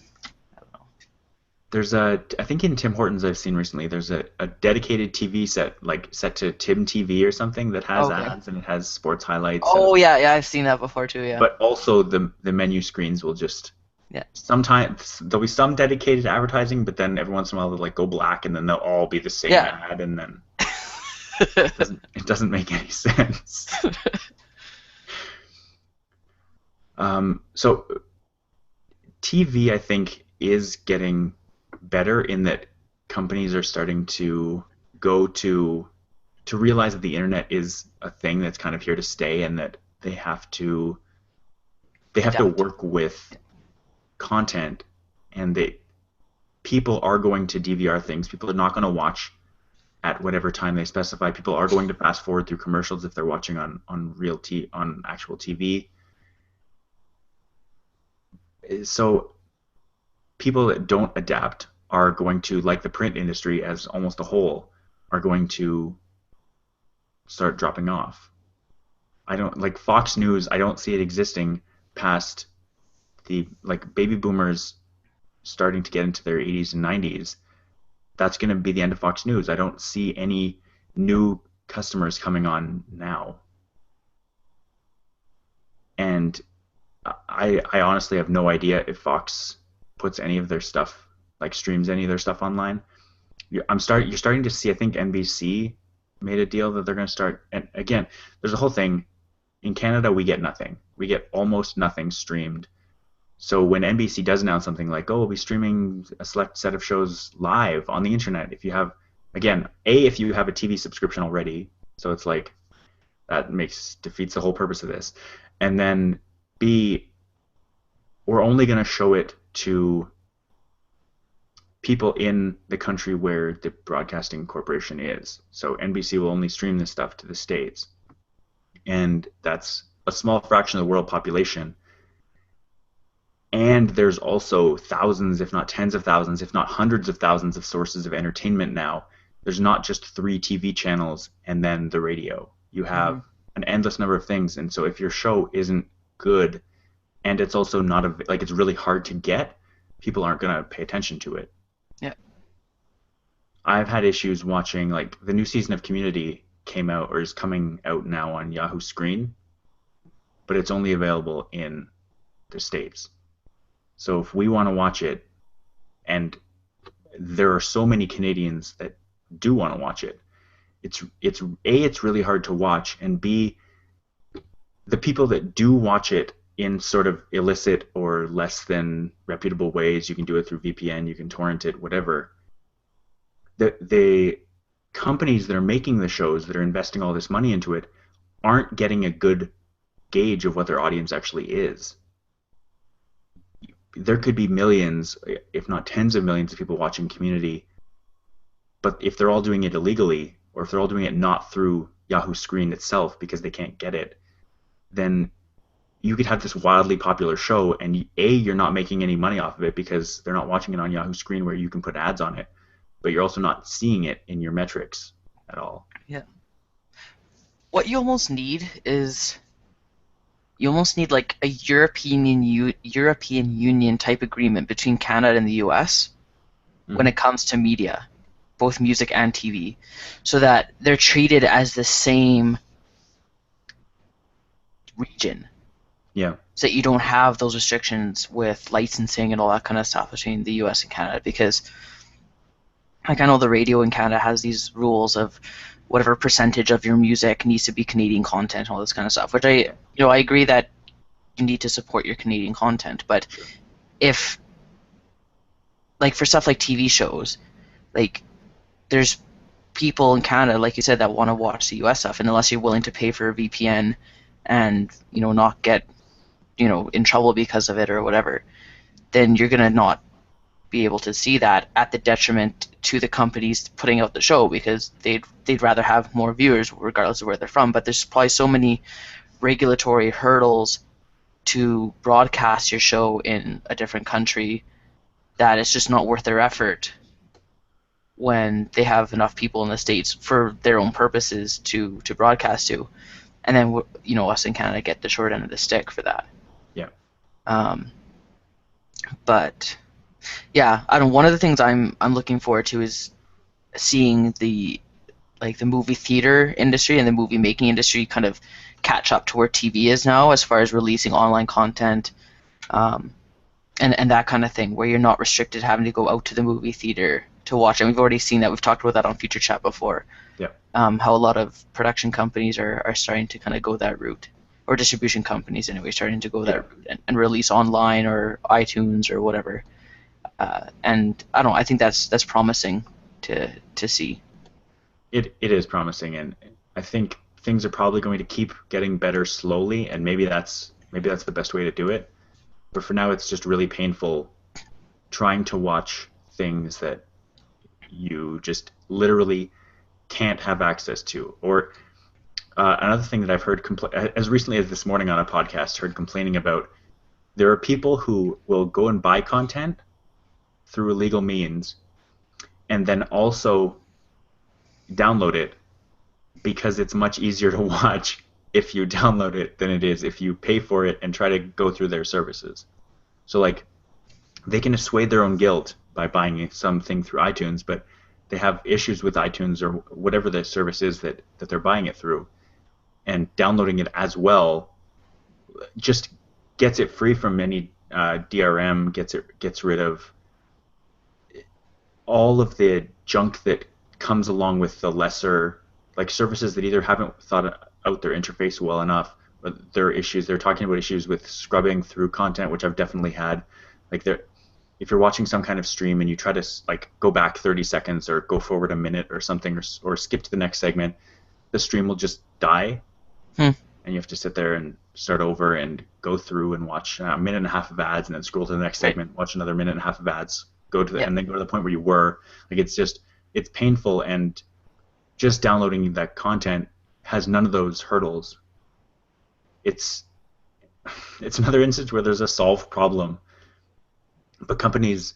I don't know. I think in Tim Hortons I've seen recently, there's a dedicated TV set, like set to Tim TV or something that has Okay. ads and it has sports highlights Oh and yeah, yeah, I've seen that before too. Yeah. but also the menu screens will just Yeah. sometimes there'll be some dedicated advertising, but then every once in a while they'll like go black and then they'll all be the same Yeah. ad and then it doesn't make any sense. So TV I think is getting better in that companies are starting to go to realize that the internet is a thing that's kind of here to stay and that they have to Adapt. work with content and people are going to DVR things. People are not going to watch at whatever time they specify. People are going to fast forward through commercials if they're watching on actual TV. So people that don't adapt are going to, like the print industry as almost a whole, are going to start dropping off. I don't like Fox News. I don't see it existing past the like baby boomers starting to get into their 80s and 90s. That's going to be the end of Fox News. I don't see any new customers coming on now. And I honestly have no idea if Fox puts any of their stuff, like streams any of their stuff online. You're starting to see, I think NBC made a deal that they're going to start. And again, there's a whole thing. In Canada, we get nothing. We get almost nothing streamed. So when NBC does announce something like, "Oh, we'll be streaming a select set of shows live on the internet," if you have, again, if you have a TV subscription already, so it's like that makes defeats the whole purpose of this, and then B, we're only going to show it to people in the country where the broadcasting corporation is. So NBC will only stream this stuff to the States, and that's a small fraction of the world population. And there's also thousands, if not tens of thousands, if not hundreds of thousands of sources of entertainment now. There's not just three TV channels and then the radio. You Hmm. have an endless number of things. And so if your show isn't good and it's also not like it's really hard to get, people aren't going to pay attention to it. Yeah. I've had issues watching, like the new season of Community came out or is coming out now on Yahoo Screen, but it's only available in the States. So if we want to watch it, and there are so many Canadians that do want to watch it, it's really hard to watch, and B, the people that do watch it in sort of illicit or less than reputable ways, you can do it through VPN, you can torrent it, whatever. The companies that are making the shows that are investing all this money into it aren't getting a good gauge of what their audience actually is. There could be millions, if not tens of millions of people watching Community, but if they're all doing it illegally, or if they're all doing it not through Yahoo Screen itself because they can't get it, then you could have this wildly popular show, and you're not making any money off of it because they're not watching it on Yahoo Screen where you can put ads on it, but you're also not seeing it in your metrics at all. Yeah. What you almost need is you almost need like a European Union type agreement between Canada and the US when Hmm. it comes to media, both music and TV, so that they're treated as the same region. Yeah. So that you don't have those restrictions with licensing and all that kind of stuff between the US and Canada, because like I know the radio in Canada has these rules of whatever percentage of your music needs to be Canadian content and all this kind of stuff, which I agree that you need to support your Canadian content, but Sure. if like for stuff like TV shows, like there's people in Canada, like you said, that want to watch the US stuff, and unless you're willing to pay for a VPN and not get in trouble because of it or whatever, then you're gonna not be able to see that at the detriment to the companies putting out the show, because they'd rather have more viewers regardless of where they're from. But there's probably so many regulatory hurdles to broadcast your show in a different country that it's just not worth their effort when they have enough people in the States for their own purposes to broadcast to, and then us in Canada get the short end of the stick for that. Yeah. Um, but yeah, I don't. One of the things I'm looking forward to is seeing the movie theater industry and the movie making industry kind of catch up to where TV is now as far as releasing online content, um, and that kind of thing, where you're not restricted having to go out to the movie theater to watch. And we've already seen that. We've talked about that on Future Chat before. Yeah. How a lot of production companies are starting to kind of go that route, or distribution companies anyway, starting to go that route and release online or iTunes or whatever. And I think that's promising to see. It is promising, and I think things are probably going to keep getting better slowly, and maybe that's the best way to do it. But for now, it's just really painful trying to watch things that you just literally can't have access to. Or another thing that I've heard as recently as this morning on a podcast, heard complaining about, there are people who will go and buy content through illegal means and then also download it because it's much easier to watch if you download it than it is if you pay for it and try to go through their services. So like they can assuage their own guilt by buying something through iTunes, but they have issues with iTunes or whatever the service is that they're buying it through, and downloading it as well just gets it free from any DRM, gets rid of all of the junk that comes along with the lesser, like, services that either haven't thought out their interface well enough, but there are issues. They're talking about issues with scrubbing through content, which I've definitely had. Like, if you're watching some kind of stream and you try to like go back 30 seconds or go forward a minute or something, or skip to the next segment, the stream will just die, Hmm. and you have to sit there and start over and go through and watch a minute and a half of ads, and then scroll to the next Right. segment, watch another minute and a half of ads, Yeah. and then go to the point where you were. Like, it's painful, and just downloading that content has none of those hurdles. It's it's another instance where there's a solved problem, but companies,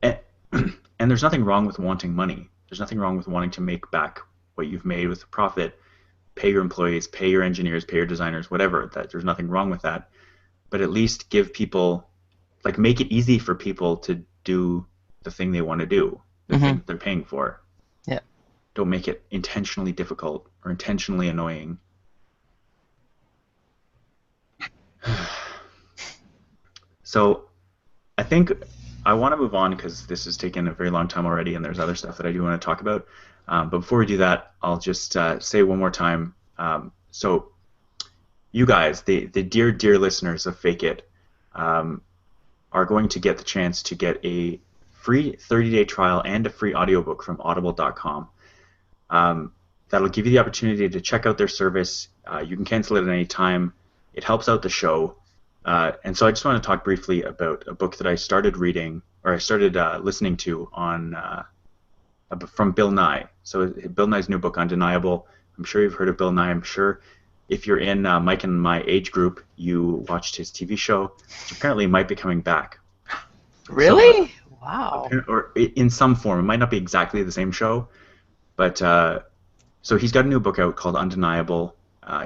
and, and there's nothing wrong with wanting money. There's nothing wrong with wanting to make back what you've made with a profit, pay your employees, pay your engineers, pay your designers, whatever. That there's nothing wrong with that. But at least give people, like, make it easy for people to do the thing they want to do, the thing Hmm. that they're paying for. Yeah. Don't make it intentionally difficult or intentionally annoying. So I think I want to move on because this has taken a very long time already, and there's other stuff that I do want to talk about. But before we do that, I'll just say one more time. So you guys, the dear listeners of Fake It, um, are going to get the chance to get a free 30-day trial and a free audiobook from audible.com. That'll give you the opportunity to check out their service. You can cancel it at any time. It helps out the show. And so I just want to talk briefly about a book that I started reading, or I started listening to from Bill Nye. So Bill Nye's new book, Undeniable. I'm sure you've heard of Bill Nye. I'm sure if you're in Mike and my age group, you watched his TV show, which apparently might be coming back. So, Really? Wow. or in some form, it might not be exactly the same show, but so he's got a new book out called Undeniable.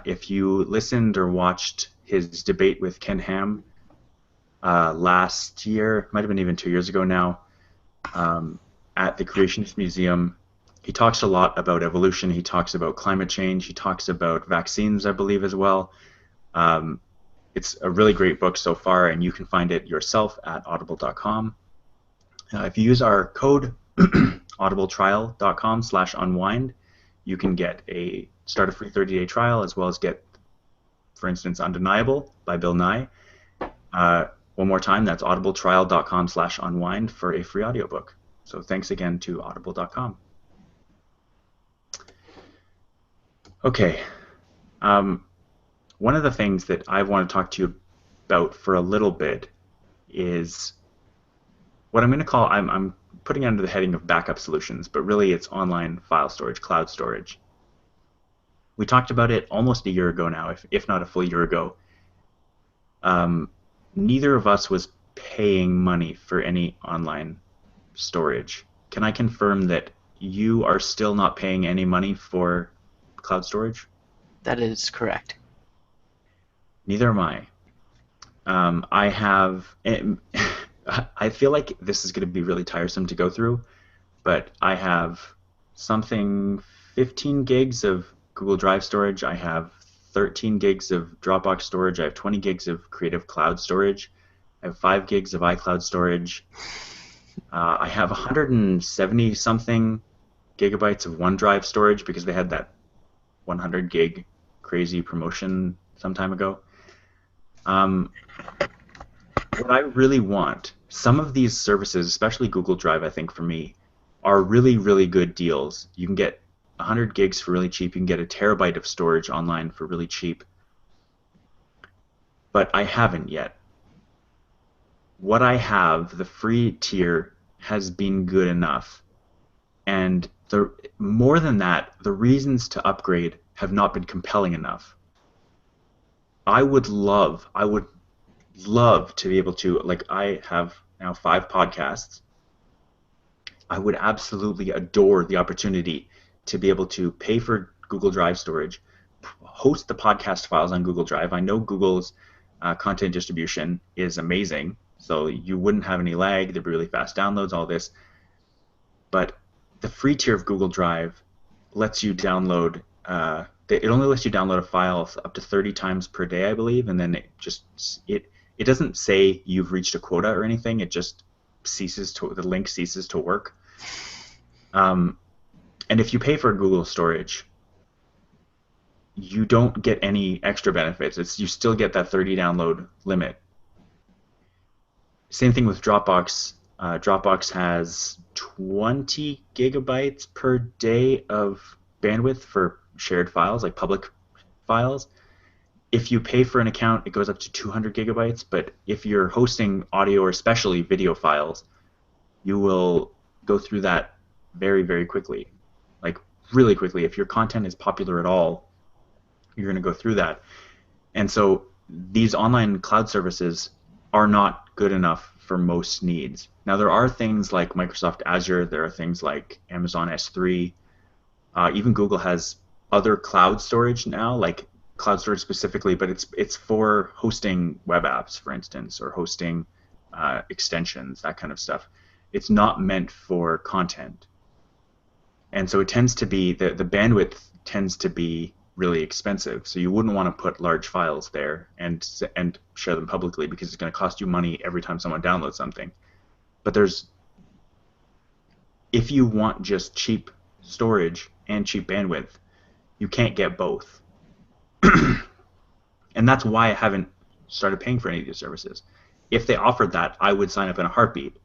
If you listened or watched his debate with Ken Ham last year, might have been even 2 years ago now, at the Creationist Museum, he talks a lot about evolution. He talks about climate change. He talks about vaccines, I believe, as well. It's a really great book so far, and you can find it yourself at audible.com. If you use our code audibletrial.com/unwind, you can start a free 30-day trial, as well as get, for instance, Undeniable by Bill Nye. One more time, that's audibletrial.com/unwind for a free audiobook. So thanks again to audible.com. Okay. One of the things that I want to talk to you about for a little bit is what I'm going to call, I'm putting it under the heading of backup solutions, but really it's online file storage, cloud storage. We talked about it almost a year ago now, if not a full year ago. Neither of us was paying money for any online storage. Can I confirm that you are still not paying any money for cloud storage? That is correct. Neither am I. I have. I feel like this is going to be really tiresome to go through, but I have something 15 gigs of Google Drive storage. I have 13 gigs of Dropbox storage. I have 20 gigs of Creative Cloud storage. I have 5 gigs of iCloud storage. I have 170 something gigabytes of OneDrive storage because they had that 100 gig crazy promotion some time ago. What I really want, some of these services, especially Google Drive, I think for me, are really, really good deals. You can get 100 gigs for really cheap. You can get a terabyte of storage online for really cheap. But I haven't yet. What I have, the free tier, has been good enough. And more than that, the reasons to upgrade have not been compelling enough. I would love to be able to, like, I have now 5 podcasts. I would absolutely adore the opportunity to be able to pay for Google Drive storage, host the podcast files on Google Drive. I know Google's content distribution is amazing, so you wouldn't have any lag. There'd be really fast downloads, all this. But the free tier of Google Drive lets you download, it only lets you download a file up to 30 times per day, I believe, and then it doesn't say you've reached a quota or anything. It just the link ceases to work. And if you pay for Google storage, you don't get any extra benefits. You still get that 30 download limit. Same thing with Dropbox. Dropbox has 20 gigabytes per day of bandwidth for shared files, like public files. If you pay for an account, it goes up to 200 gigabytes, but if you're hosting audio or especially video files, you will go through that very, very quickly. Like, really quickly. If your content is popular at all, you're going to go through that. And so these online cloud services are not good enough for most needs. Now, there are things like Microsoft Azure, there are things like Amazon S3, even Google has other cloud storage now, like cloud storage specifically, but it's for hosting web apps, for instance, or hosting extensions, that kind of stuff. It's not meant for content. And so it tends to be, the bandwidth tends to be really expensive. So you wouldn't want to put large files there and share them publicly because it's going to cost you money every time someone downloads something. But if you want just cheap storage and cheap bandwidth, you can't get both. And that's why I haven't started paying for any of these services. If they offered that, I would sign up in a heartbeat.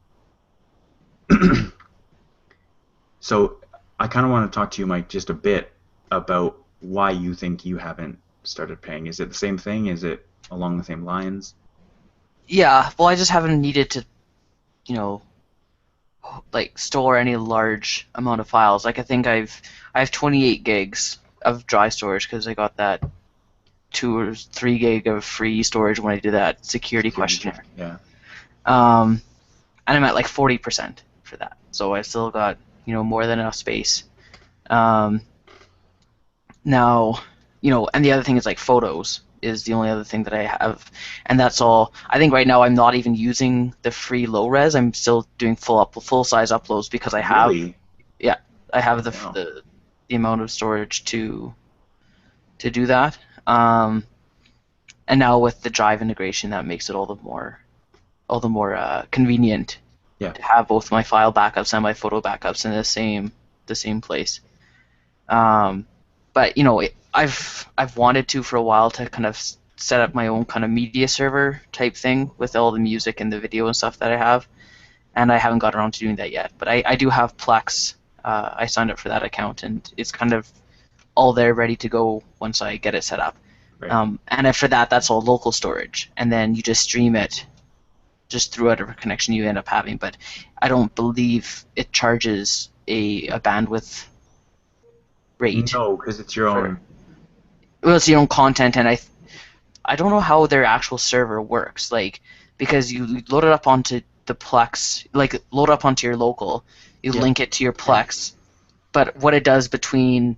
So I kind of want to talk to you, Mike, just a bit about why you think you haven't started paying. Is it the same thing? Is it along the same lines? Yeah, well, I just haven't needed to, like, store any large amount of files. Like, I think I have 28 gigs of drive storage because I got that 2 or 3 gig of free storage when I did that security questionnaire. Yeah. And I'm at like 40% for that. So I still got, more than enough space. Now, and the other thing is like photos is the only other thing that I have, and that's all. I think right now I'm not even using the free low res. I'm still doing full size uploads because I have, Really? yeah, I have Wow. the amount of storage to do that. And now with the Drive integration, that makes it all the more convenient Yeah. to have both my file backups and my photo backups in the same place. But I've wanted to for a while to kind of set up my own kind of media server type thing with all the music and the video and stuff that I have, and I haven't got around to doing that yet. But I do have Plex. I signed up for that account, and it's kind of all there ready to go once I get it set up. Right. And for that, that's all local storage, and then you just stream it just through whatever connection you end up having. But I don't believe it charges a bandwidth rate. No, because it's your own. Well, it's your own content, and I don't know how their actual server works, like, because you load it up onto the Plex, like load up onto your local, you link it to your Plex, but what it does between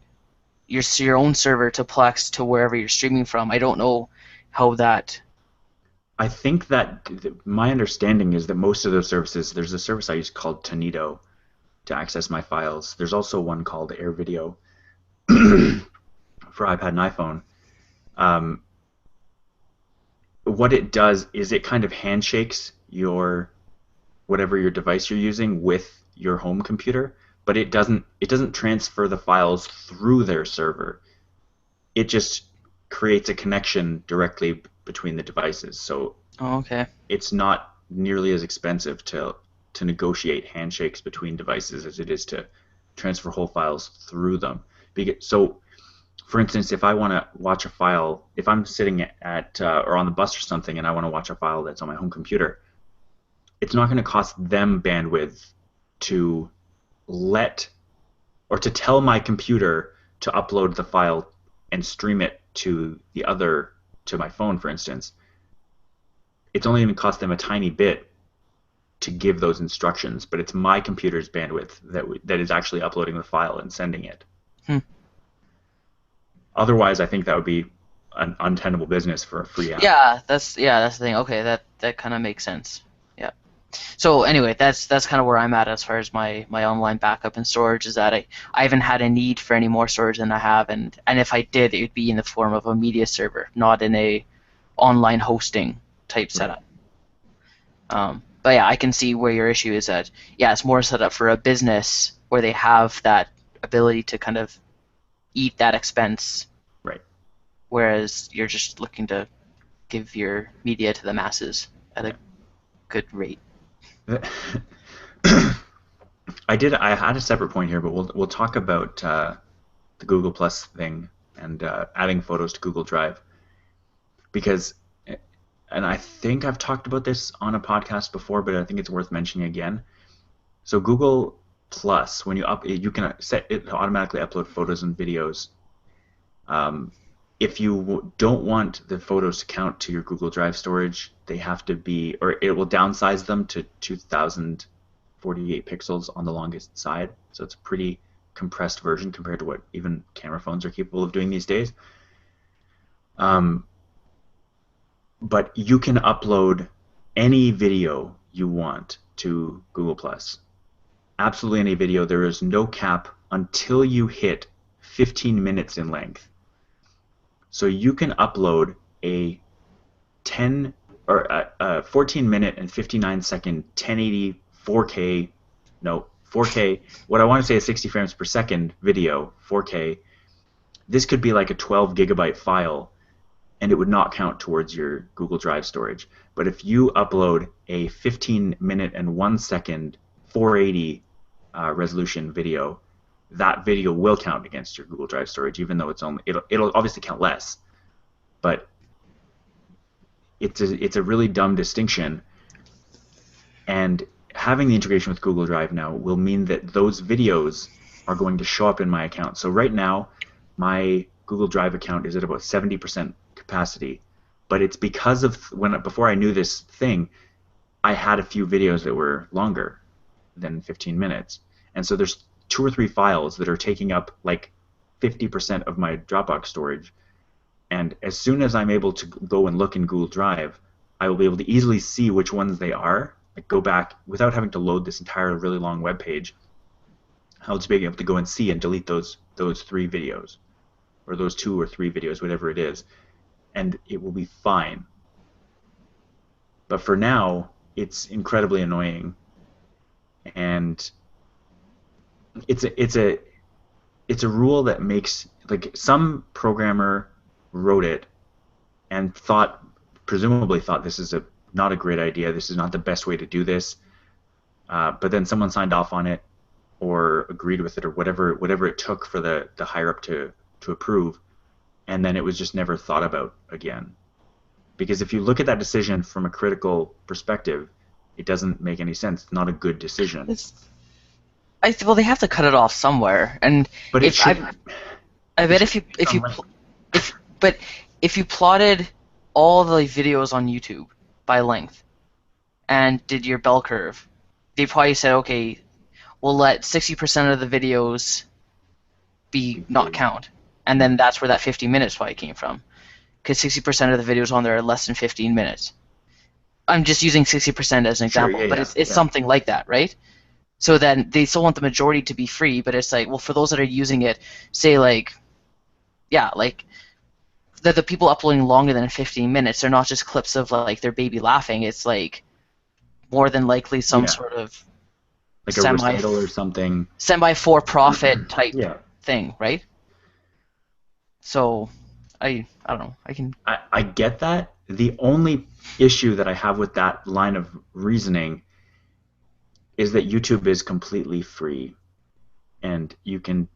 your own server to Plex to wherever you're streaming from, I don't know how that. I think that my understanding is that most of those services, there's a service I use called Tonito to access my files. There's also one called AirVideo for iPad and iPhone. What it does is it kind of handshakes whatever your device you're using with your home computer, but it doesn't transfer the files through their server. It just creates a connection directly between the devices. So Okay. it's not nearly as expensive to negotiate handshakes between devices as it is to transfer whole files through them. So, for instance, if I want to watch a file, if I'm sitting at or on the bus or something and I want to watch a file that's on my home computer, it's not going to cost them bandwidth to to tell my computer to upload the file and stream it to my phone, for instance. It's only going to cost them a tiny bit to give those instructions, but it's my computer's bandwidth that is actually uploading the file and sending it. Otherwise, I think that would be an untenable business for a free app. Yeah, that's the thing. Okay, that kind of makes sense. Yeah. So anyway, that's kind of where I'm at as far as my online backup and storage is that I haven't had a need for any more storage than I have, and if I did, it would be in the form of a media server, not in a online hosting type setup. But yeah, I can see where your issue is at. Yeah, it's more set up for a business where they have that ability to kind of eat that expense. Right. Whereas you're just looking to give your media to the masses at a good rate. I had a separate point here, but we'll talk about the Google Plus thing and adding photos to Google Drive, because, and I think I've talked about this on a podcast before, but I think it's worth mentioning again. So Google Plus, when you can set it to automatically upload photos and videos. If you don't want the photos to count to your Google Drive storage, they have to be, or it will downsize them to 2048 pixels on the longest side. So it's a pretty compressed version compared to what even camera phones are capable of doing these days. But you can upload any video you want to Google Plus. Absolutely any video. There is no cap until you hit 15 minutes in length. So you can upload a 14 minute and 59 second 1080 4K, what I want to say is 60 frames per second video, 4K. This could be like a 12 gigabyte file, and it would not count towards your Google Drive storage. But if you upload a 15 minute and 1 second 480 resolution video, that video will count against your Google Drive storage, even though it'll obviously count less. But it's a really dumb distinction, and having the integration with Google Drive now will mean that those videos are going to show up in my account. So right now, my Google Drive account is at about 70% capacity. But it's because of before I knew this thing, I had a few videos that were longer than 15 minutes. And so there's 2 or 3 files that are taking up like 50% of my Dropbox storage. And as soon as I'm able to go and look in Google Drive, I will be able to easily see which ones they are. Like go back without having to load this entire really long web page. I'll just be able to go and see and delete those 3 videos, or those 2 or 3 videos, whatever it is, and it will be fine. But for now, it's incredibly annoying, and it's a rule that makes, like, some programmer wrote it and presumably thought this is not a great idea. This is not the best way to do this. But then someone signed off on it or agreed with it or whatever it took for the higher up to approve, and then it was just never thought about again. Because if you look at that decision from a critical perspective, it doesn't make any sense. It's not a good decision. Well, they have to cut it off somewhere, and But it should. I bet if you plotted all the videos on YouTube by length and did your bell curve, they probably said, okay, we'll let 60% of the videos be not count, and then that's where that 50 minutes probably came from, because 60% of the videos on there are less than 15 minutes. I'm just using 60% as an example, but it's something like that, right? So then they still want the majority to be free, but it's like, well, for those that are using it, say like the people uploading longer than 15 minutes, they're not just clips of like their baby laughing. It's like more than likely some sort of like a recital or something, semi-for-profit type thing, right? So I don't know. I get that. The only issue that I have with that line of reasoning is that YouTube is completely free, and you can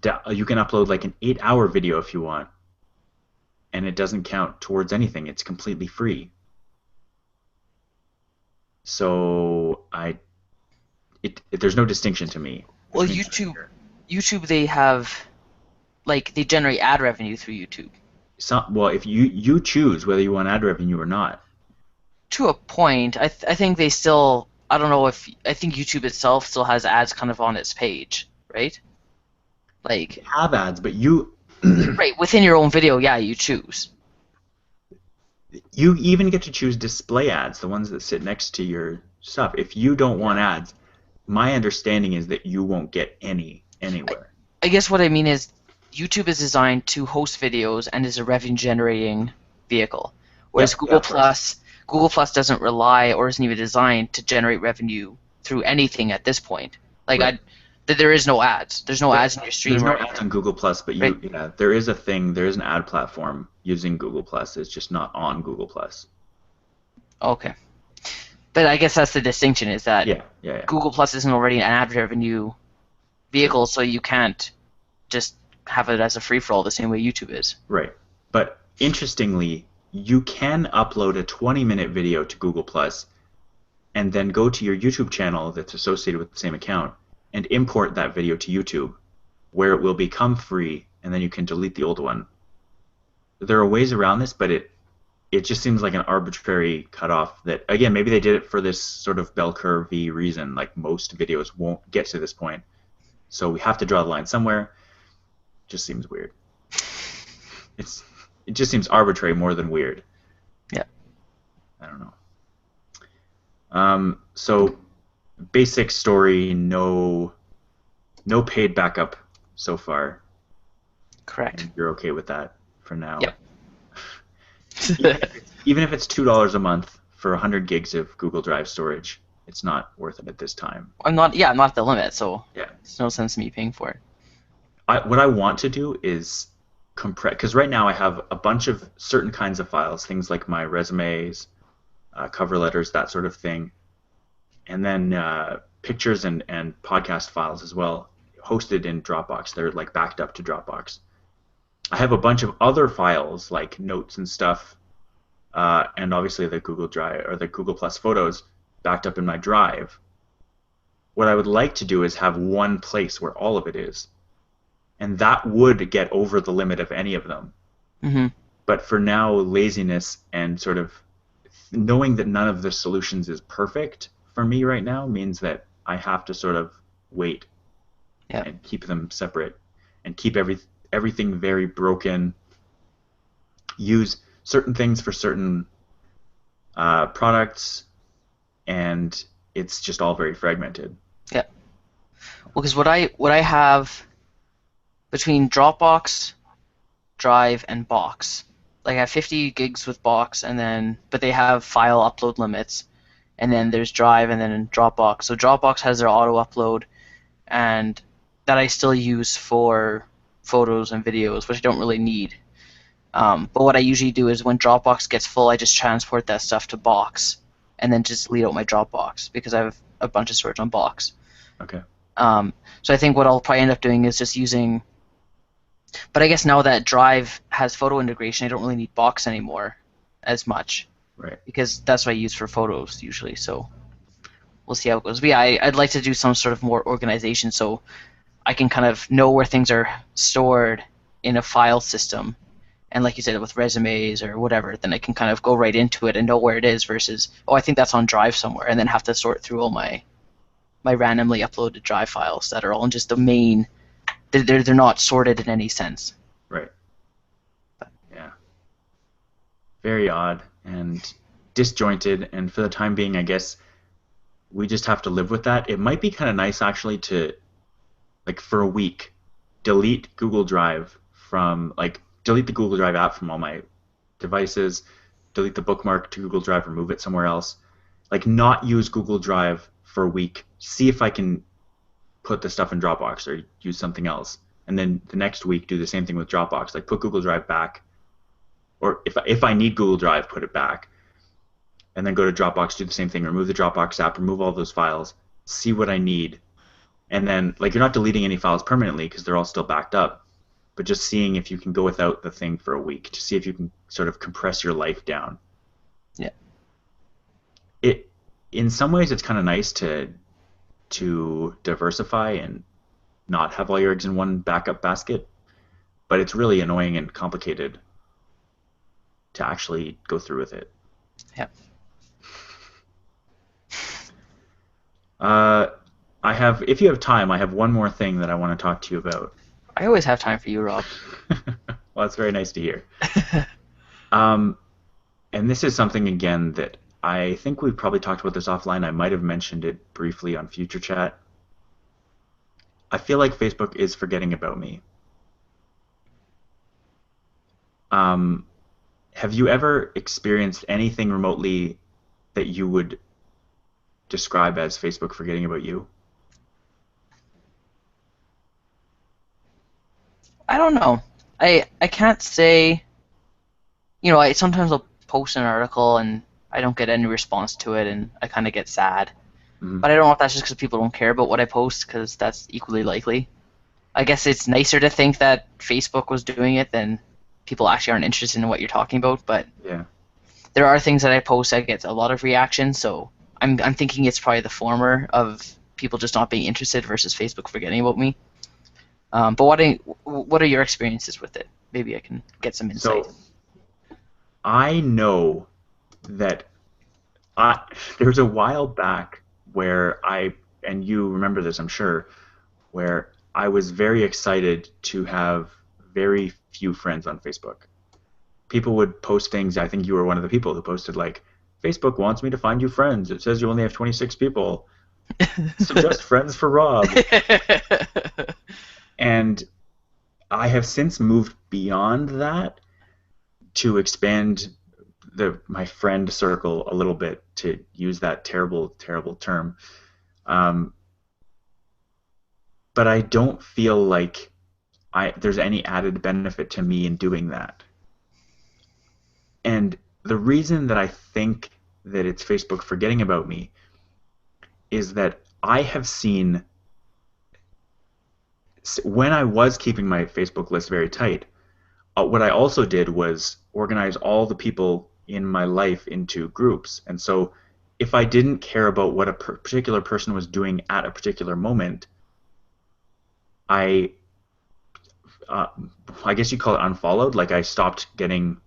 upload like an 8-hour video if you want, and it doesn't count towards anything. It's completely free. So there's no distinction to me. Well, YouTube, they have, like, they generate ad revenue through YouTube. Well, if you choose whether you want ad revenue or not. To a point, I think they still. I don't know if I think YouTube itself still has ads kind of on its page, right? Like you have ads, but you right within your own video, yeah, you choose. You even get to choose display ads, the ones that sit next to your stuff. If you don't want ads, my understanding is that you won't get any anywhere. I guess what I mean is YouTube is designed to host videos and is a revenue-generating vehicle, whereas Google Plus doesn't rely or isn't even designed to generate revenue through anything at this point. Like there is no ads. There's no ads in your stream. There's no ads on Google Plus, but there is there is an ad platform using Google Plus. It's just not on Google Plus. Okay. But I guess that's the distinction, is that Google Plus isn't already an ad revenue vehicle, so you can't just have it as a free-for-all the same way YouTube is. Right. But interestingly, you can upload a 20-minute video to Google Plus and then go to your YouTube channel that's associated with the same account and import that video to YouTube, where it will become free, and then you can delete the old one. There are ways around this, but it just seems like an arbitrary cutoff that, again, maybe they did it for this sort of bell curve-y reason, like most videos won't get to this point. So we have to draw the line somewhere. Just seems weird. It just seems arbitrary more than weird. Yeah. I don't know. So basic story, no paid backup so far. Correct. And you're okay with that for now. Yep. Even if it's $2 a month for 100 gigs of Google Drive storage, it's not worth it at this time. I'm not at the limit, so there's no sense in me paying for it. What I want to do is compress, because right now I have a bunch of certain kinds of files, things like my resumes, cover letters, that sort of thing, and then pictures and podcast files as well, hosted in Dropbox. They're like backed up to Dropbox. I have a bunch of other files like notes and stuff, and obviously the Google Drive or the Google Plus photos backed up in my drive. What I would like to do is have one place where all of it is, and that would get over the limit of any of them. Mm-hmm. But for now, laziness and sort of knowing that none of the solutions is perfect for me right now means that I have to sort of wait Yeah. and keep them separate and keep everything very broken. Use certain things for certain products, and it's just all very fragmented. Yeah. Well, because what I have between Dropbox, Drive, and Box, like I have 50 gigs with Box, and then but they have file upload limits, and then there's Drive, and then Dropbox. So Dropbox has their auto upload, and that I still use for photos and videos, which I don't really need. But what I usually do is when Dropbox gets full, I just transport that stuff to Box, and then just delete out my Dropbox because I have a bunch of storage on Box. Okay. So I think what I'll probably end up doing is just using. But I guess now that Drive has photo integration, I don't really need Box anymore as much Right. because that's what I use for photos usually. So we'll see how it goes. But yeah, I'd like to do some sort of more organization so I can kind of know where things are stored in a file system. And like you said, with resumes or whatever, then I can kind of go right into it and know where it is versus, oh, I think that's on Drive somewhere, and then have to sort through all my randomly uploaded Drive files that are all in just the main. They're not sorted in any sense. Right. Yeah. Very odd and disjointed, and for the time being, I guess we just have to live with that. It might be kind of nice actually to, like, for a week, delete Google Drive from, like, delete the Google Drive app from all my devices, delete the bookmark to Google Drive, remove it somewhere else. Like, not use Google Drive for a week. See if I can put the stuff in Dropbox or use something else. And then the next week, do the same thing with Dropbox. Like, put Google Drive back. Or if I need Google Drive, put it back. And then go to Dropbox, do the same thing. Remove the Dropbox app, remove all those files, see what I need. And then, like, you're not deleting any files permanently because they're all still backed up. But just seeing if you can go without the thing for a week to see if you can sort of compress your life down. Yeah. In some ways, it's kind of nice to diversify and not have all your eggs in one backup basket, but it's really annoying and complicated to actually go through with it. Yeah. If you have time, I have one more thing that I want to talk to you about. I always have time for you, Rob. Well, that's very nice to hear. And this is something, again, that I think we've probably talked about this offline. I might have mentioned it briefly on Future Chat. I feel like Facebook is forgetting about me. Have you ever experienced anything remotely that you would describe as Facebook forgetting about you? I don't know. I can't say. I sometimes I'll post an article and I don't get any response to it, and I kind of get sad. Mhm. But I don't know if that's just because people don't care about what I post, because that's equally likely. I guess it's nicer to think that Facebook was doing it than people actually aren't interested in what you're talking about. But Yeah. there are things that I post that get a lot of reaction, so I'm thinking it's probably the former of people just not being interested versus Facebook forgetting about me. But what are your experiences with it? Maybe I can get some insight. So I know that there's a while back where and you remember this, I'm sure, where I was very excited to have very few friends on Facebook. People would post things. I think you were one of the people who posted, like, Facebook wants me to find you friends. It says you only have 26 people. Suggest friends for Rob. And I have since moved beyond that to expand my friend circle a little bit, to use that terrible, terrible term. But I don't feel like there's any added benefit to me in doing that. And the reason that I think that it's Facebook forgetting about me is that I have seen, when I was keeping my Facebook list very tight, what I also did was organize all the people in my life into groups. And so if I didn't care about what a particular person was doing at a particular moment, I guess you call it unfollowed. Like, I stopped getting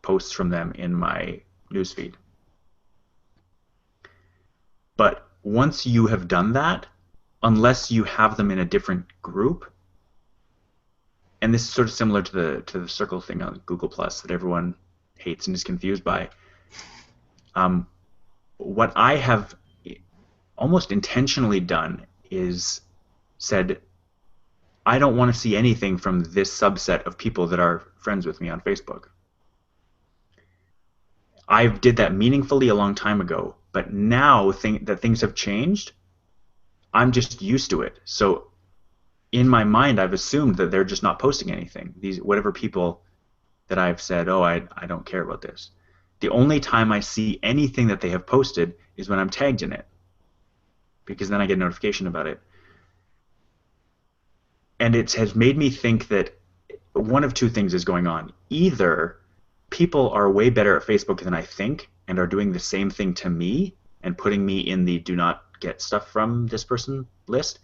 posts from them in my newsfeed. But once you have done that, unless you have them in a different group, and this is sort of similar to the circle thing on Google Plus that everyone hates and is confused by. What I have almost intentionally done is said, I don't want to see anything from this subset of people that are friends with me on Facebook. I did that meaningfully a long time ago, but now that things have changed, I'm just used to it. So in my mind, I've assumed that they're just not posting anything. These whatever people that I've said, oh, I don't care about this. The only time I see anything that they have posted is when I'm tagged in it, because then I get a notification about it. And it has made me think that one of two things is going on. Either people are way better at Facebook than I think and are doing the same thing to me and putting me in the do not get stuff from this person list,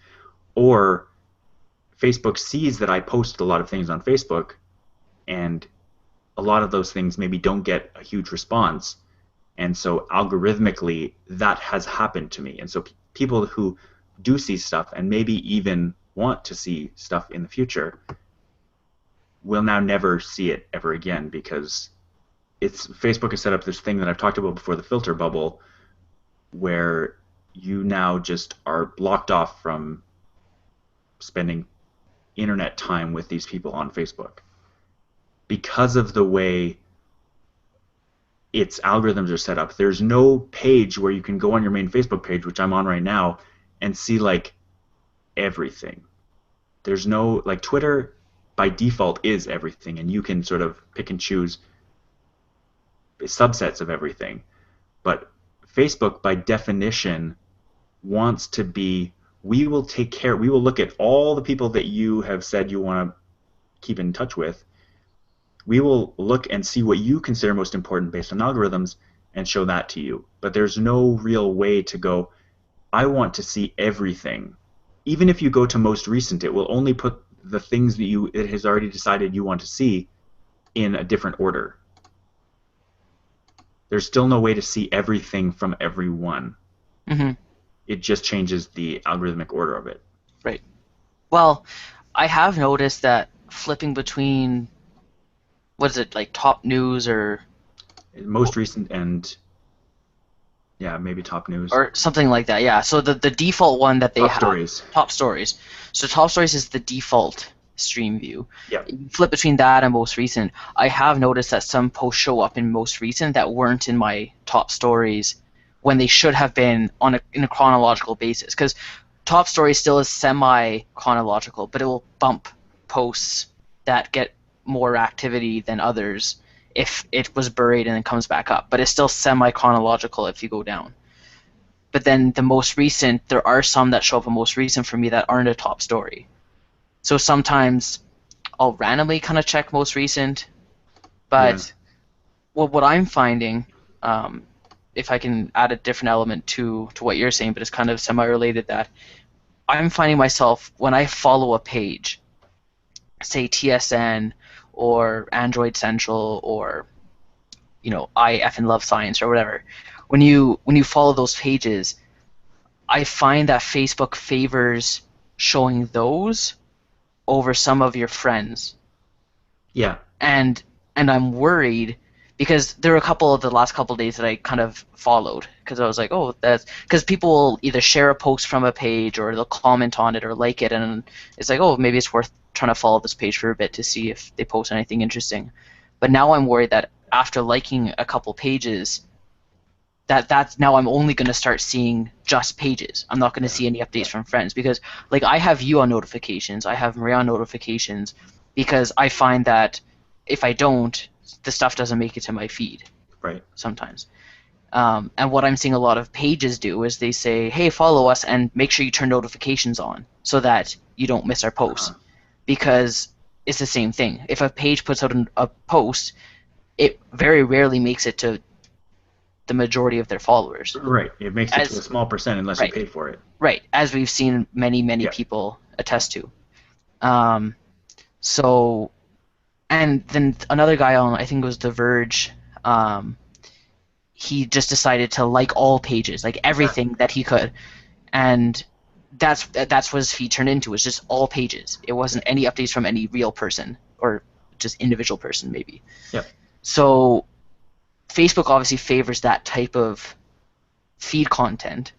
or Facebook sees that I post a lot of things on Facebook, and a lot of those things maybe don't get a huge response, and so algorithmically that has happened to me. And so people who do see stuff and maybe even want to see stuff in the future will now never see it ever again, because Facebook has set up this thing that I've talked about before, the filter bubble, where you now just are blocked off from spending internet time with these people on Facebook because of the way its algorithms are set up. There's no page where you can go on your main Facebook page, which I'm on right now, and see like everything. There's no, like, Twitter by default is everything, and you can sort of pick and choose subsets of everything. But Facebook by definition wants to be, we will look at all the people that you have said you want to keep in touch with. We will look and see what you consider most important based on algorithms and show that to you. But there's no real way to go, I want to see everything. Even if you go to most recent, it will only put the things that it has already decided you want to see in a different order. There's still no way to see everything from everyone. Mm-hmm. It just changes the algorithmic order of it. Right. Well, I have noticed that flipping between, what is it, like top news or most recent and maybe top news or something like that. Yeah. So the default one that they top have, stories. Top stories. So top stories is the default stream view. Yeah. You flip between that and most recent. I have noticed that some posts show up in most recent that weren't in my top stories when they should have been in a chronological basis, because top stories still is semi-chronological, but it will bump posts that get more activity than others if it was buried and then comes back up. But it's still semi-chronological if you go down. But then the most recent, there are some that show up in most recent for me that aren't a top story. So sometimes I'll randomly kind of check most recent, but what I'm finding, if I can add a different element to what you're saying, but it's kind of semi-related, that I'm finding myself, when I follow a page, say TSN or Android Central or, I effing love science or whatever, when you follow those pages, I find that Facebook favors showing those over some of your friends. Yeah. And I'm worried, because there were a couple of the last couple of days that I kind of followed, because I was like, oh, that's because people will either share a post from a page or they'll comment on it or like it, and it's like, oh, maybe it's worth trying to follow this page for a bit to see if they post anything interesting. But now I'm worried that after liking a couple pages, that's now I'm only going to start seeing just pages. I'm not going to see any updates from friends, because like I have you on notifications, I have Maria on notifications, because I find that if I don't, the stuff doesn't make it to my feed. Right. Sometimes. And what I'm seeing a lot of pages do is they say, hey, follow us and make sure you turn notifications on so that you don't miss our posts. Because it's the same thing. If a page puts out a post, it very rarely makes it to the majority of their followers. Right. It makes it to a small percent unless you pay for it. Right. As we've seen many people attest to. So And then another guy on, I think it was The Verge, um, he just decided to like all pages, like everything that he could, and that's what his feed turned into. Was just all pages. It wasn't any updates from any real person or just individual person maybe. Yeah. So Facebook obviously favors that type of feed content.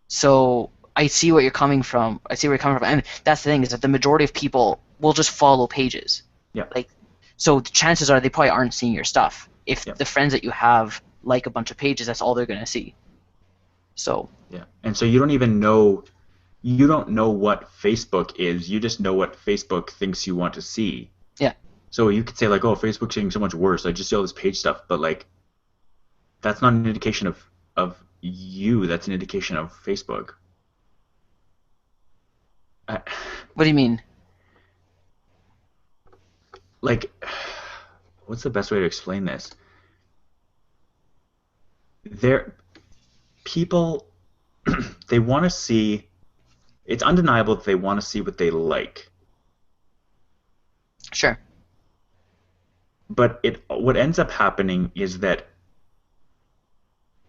So I see what you're coming from. I see where you're coming from, and that's the thing is that the majority of people will just follow pages. Yeah. Like, so the chances are they probably aren't seeing your stuff. If Yeah. the friends that you have like a bunch of pages, that's all they're gonna see. So Yeah. And so you don't even know, you don't know what Facebook is. You just know what Facebook thinks you want to see. yeah, So you could say like, oh, Facebook's getting so much worse. I just see all this page stuff, but like that's not an indication of you. That's an indication of Facebook. I, what do you mean? like, what's the best way to explain this? There, people, they want to see. It's undeniable that they want to see what they like. Sure. But what ends up happening is that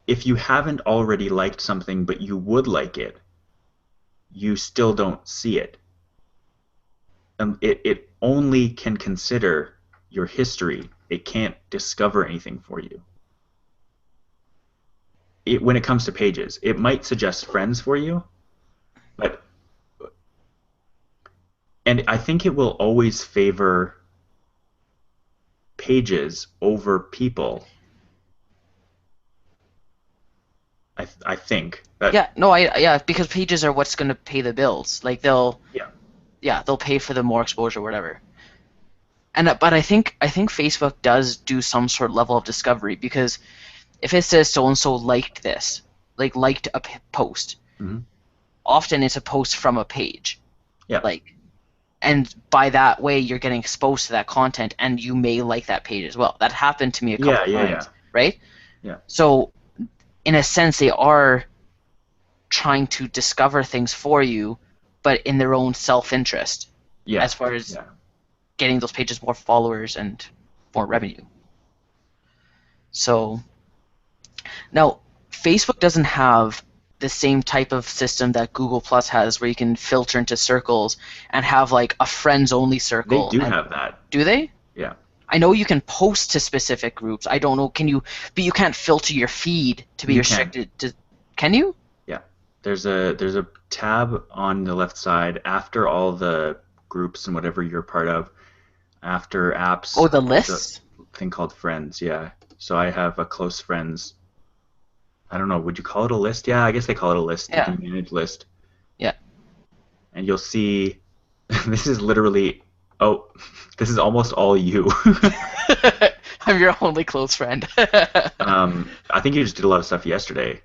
if you haven't already liked something but you would like it, you still don't see it. It only can consider your history. It can't discover anything for you. When it comes to pages, it might suggest friends for you, but and I think it will always favor pages over people. I think that Yeah, no, yeah, because pages are what's going to pay the bills. Like yeah they'll pay for the more exposure, whatever. And but I think Facebook does do some sort of level of discovery because if it says so and so liked this, like liked a post, hmm often it's a post from a page, yeah like, and by that way you're getting exposed to that content, and you may like that page as well. That happened to me a couple yeah yeah yeah times, right? yeah So in a sense, they are trying to discover things for you, but in their own self-interest, yeah as far as yeah getting those pages more followers and more revenue. So now, Facebook doesn't have the same type of system that Google Plus has, where you can filter into circles and have like a friends only they circle. do And have that. do they? Yeah. I know you can post to specific groups. I don't know. Can you? But you can't filter your feed to be You can. restricted to. Can you? Yeah. There's a tab on the left side after all the groups and whatever you're part of. After Oh, apps, the there's a lists. thing called friends. Yeah. So I have a close friends. I don't know. Would you call it a list? Yeah, I guess they call it a list. You Yeah. can manage list, Yeah. and you'll see. This is literally. Oh, this is almost all you. I'm your only close friend. I think you just did a lot of stuff yesterday.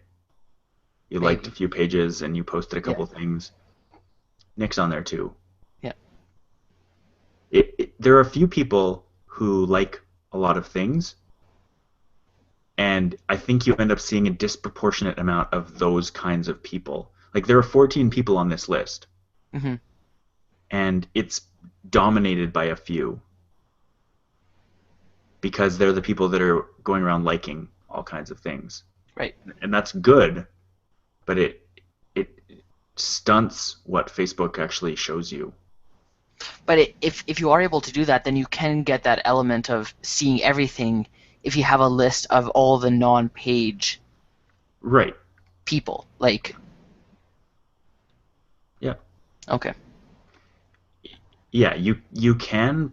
You liked a Maybe. few pages and you posted a Yeah. couple things. Nick's on there too. Yeah. There are a few people who like a lot of things, and I think you end up seeing a disproportionate amount of those kinds of people. Like there are 14 people on this list, Hmm. and it's dominated by a few because they're the people that are going around liking all kinds of things. Right. And that's good, but it stunts what Facebook actually shows you. But if you are able to do that, then you can get that element of seeing everything if you have a list of all the non-page Right. people. Like, Yeah. okay. Yeah, you can.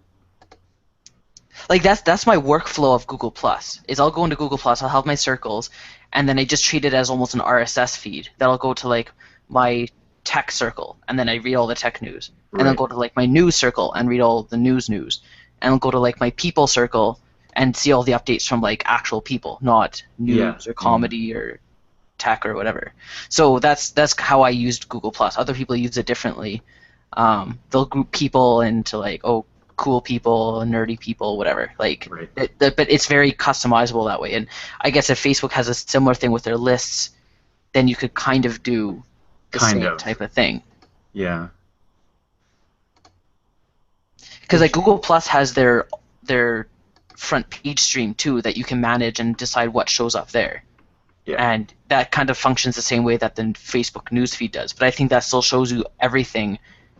Like that's my workflow of Google Plus. Is I'll go into Google Plus, I'll have my circles, and then I just treat it as almost an RSS feed. Then I'll go to like my tech circle, and then I read all the tech news. And then Right. go to like my news circle and read all the news. And I'll go to like my people circle and see all the updates from like actual people, not Yeah. news or Yeah. comedy or tech or whatever. So that's how I used Google Plus. Other people use it differently. They'll group people into like, oh, cool people, nerdy people, whatever. Like, Right. but it's very customizable that way. And I guess if Facebook has a similar thing with their lists, then you could kind of do the Kind same of. type of thing. Yeah. Because like Google Plus has their front page stream too that you can manage and decide what shows up there. Yeah. And that kind of functions the same way that the Facebook newsfeed does. But I think that still shows you everything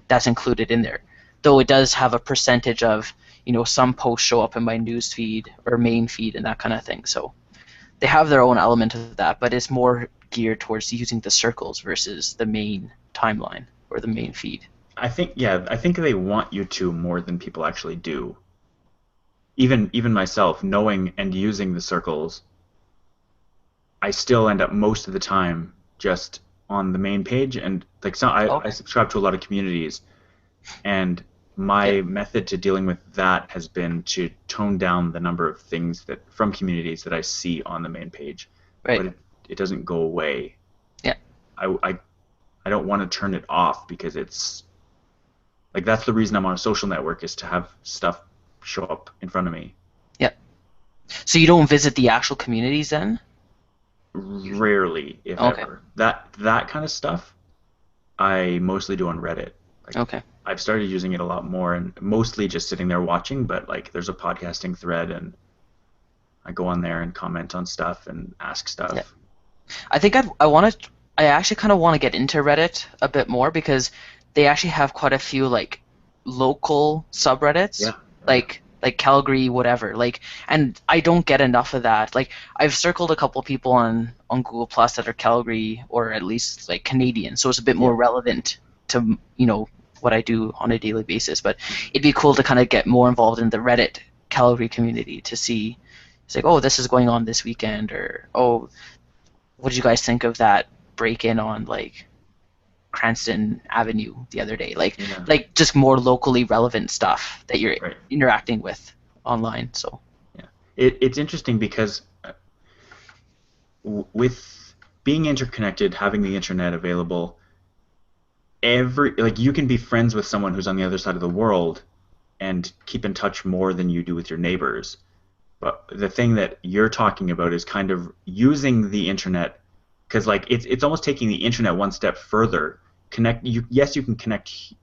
that's included in there. Though it does have a percentage of, some posts show up in my newsfeed or main feed and that kind of thing. So they have their own element of that, but it's more geared towards using the circles versus the main timeline or the main feed. I think they want you to more than people actually do. Even myself, knowing and using the circles, I still end up most of the time just on the main page, and like I subscribe to a lot of communities, and my method to dealing with that has been to tone down the number of things that from communities that I see on the main page. Right. But it doesn't go away. Yeah. I don't want to turn it off because it's like that's the reason I'm on a social network, is to have stuff show up in front of me. Yeah. So you don't visit the actual communities then? Rarely, if ever. That kind of stuff I mostly do on Reddit. Okay. I've started using it a lot more, and mostly just sitting there watching, but like there's a podcasting thread and I go on there and comment on stuff and ask stuff. Yeah. I think I actually kind of want to get into Reddit a bit more because they actually have quite a few like local subreddits. Yeah. Like Calgary, whatever. And I don't get enough of that. Like, I've circled a couple people on Google Plus that are Calgary or at least like Canadian, so it's a bit more relevant to what I do on a daily basis. But it'd be cool to kind of get more involved in the Reddit Calgary community to see. It's like, oh, this is going on this weekend, or oh, what did you guys think of that break-in on like Cranston Avenue the other day? Like just more locally relevant stuff that you're interacting with online. So it's interesting because with being interconnected, having the internet available, you can be friends with someone who's on the other side of the world and keep in touch more than you do with your neighbors. But the thing that you're talking about is kind of using the internet, because like it's almost taking the internet one step further. Yes, you can connect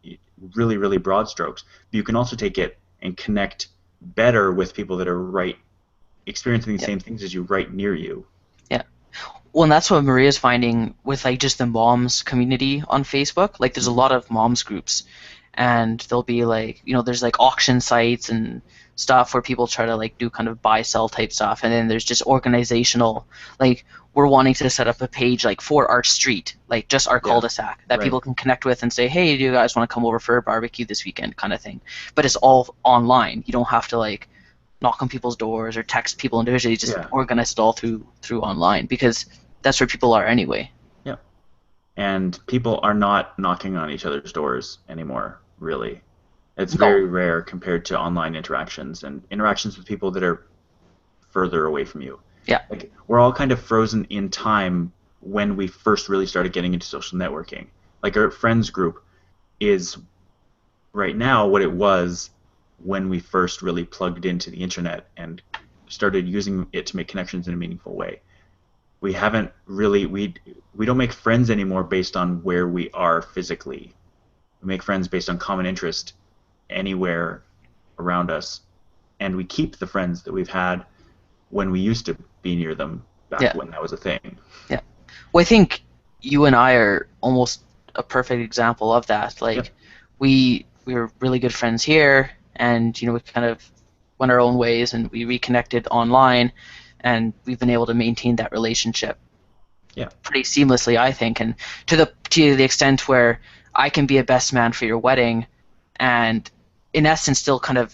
really, really broad strokes, but you can also take it and connect better with people that are experiencing the same things as you right near you. Yeah. Well, and that's what Maria's finding with like just the moms community on Facebook. Like there's a lot of moms groups, and there'll be like, there's like auction sites and stuff where people try to like do kind of buy sell type stuff, and then there's just organizational, like we're wanting to set up a page like for our street, like just our cul-de-sac that people can connect with and say, hey, do you guys want to come over for a barbecue this weekend, kind of thing. But it's all online. You don't have to like knock on people's doors or text people individually. You just organize it all through online, because that's where people are anyway. Yeah. And people are not knocking on each other's doors anymore, really. It's very rare compared to online interactions and interactions with people that are further away from you. Yeah. Like, we're all kind of frozen in time when we first really started getting into social networking. Like our friends group is right now what it was when we first really plugged into the internet and started using it to make connections in a meaningful way. We haven't really, we don't make friends anymore based on where we are physically. We make friends based on common interest anywhere around us, and we keep the friends that we've had when we used to be near them back when that was a thing. Yeah. Well, I think you and I are almost a perfect example of that. Like we were really good friends here, and we kind of went our own ways, and we reconnected online, and we've been able to maintain that relationship pretty seamlessly, I think, and to the extent where I can be a best man for your wedding, and in essence still kind of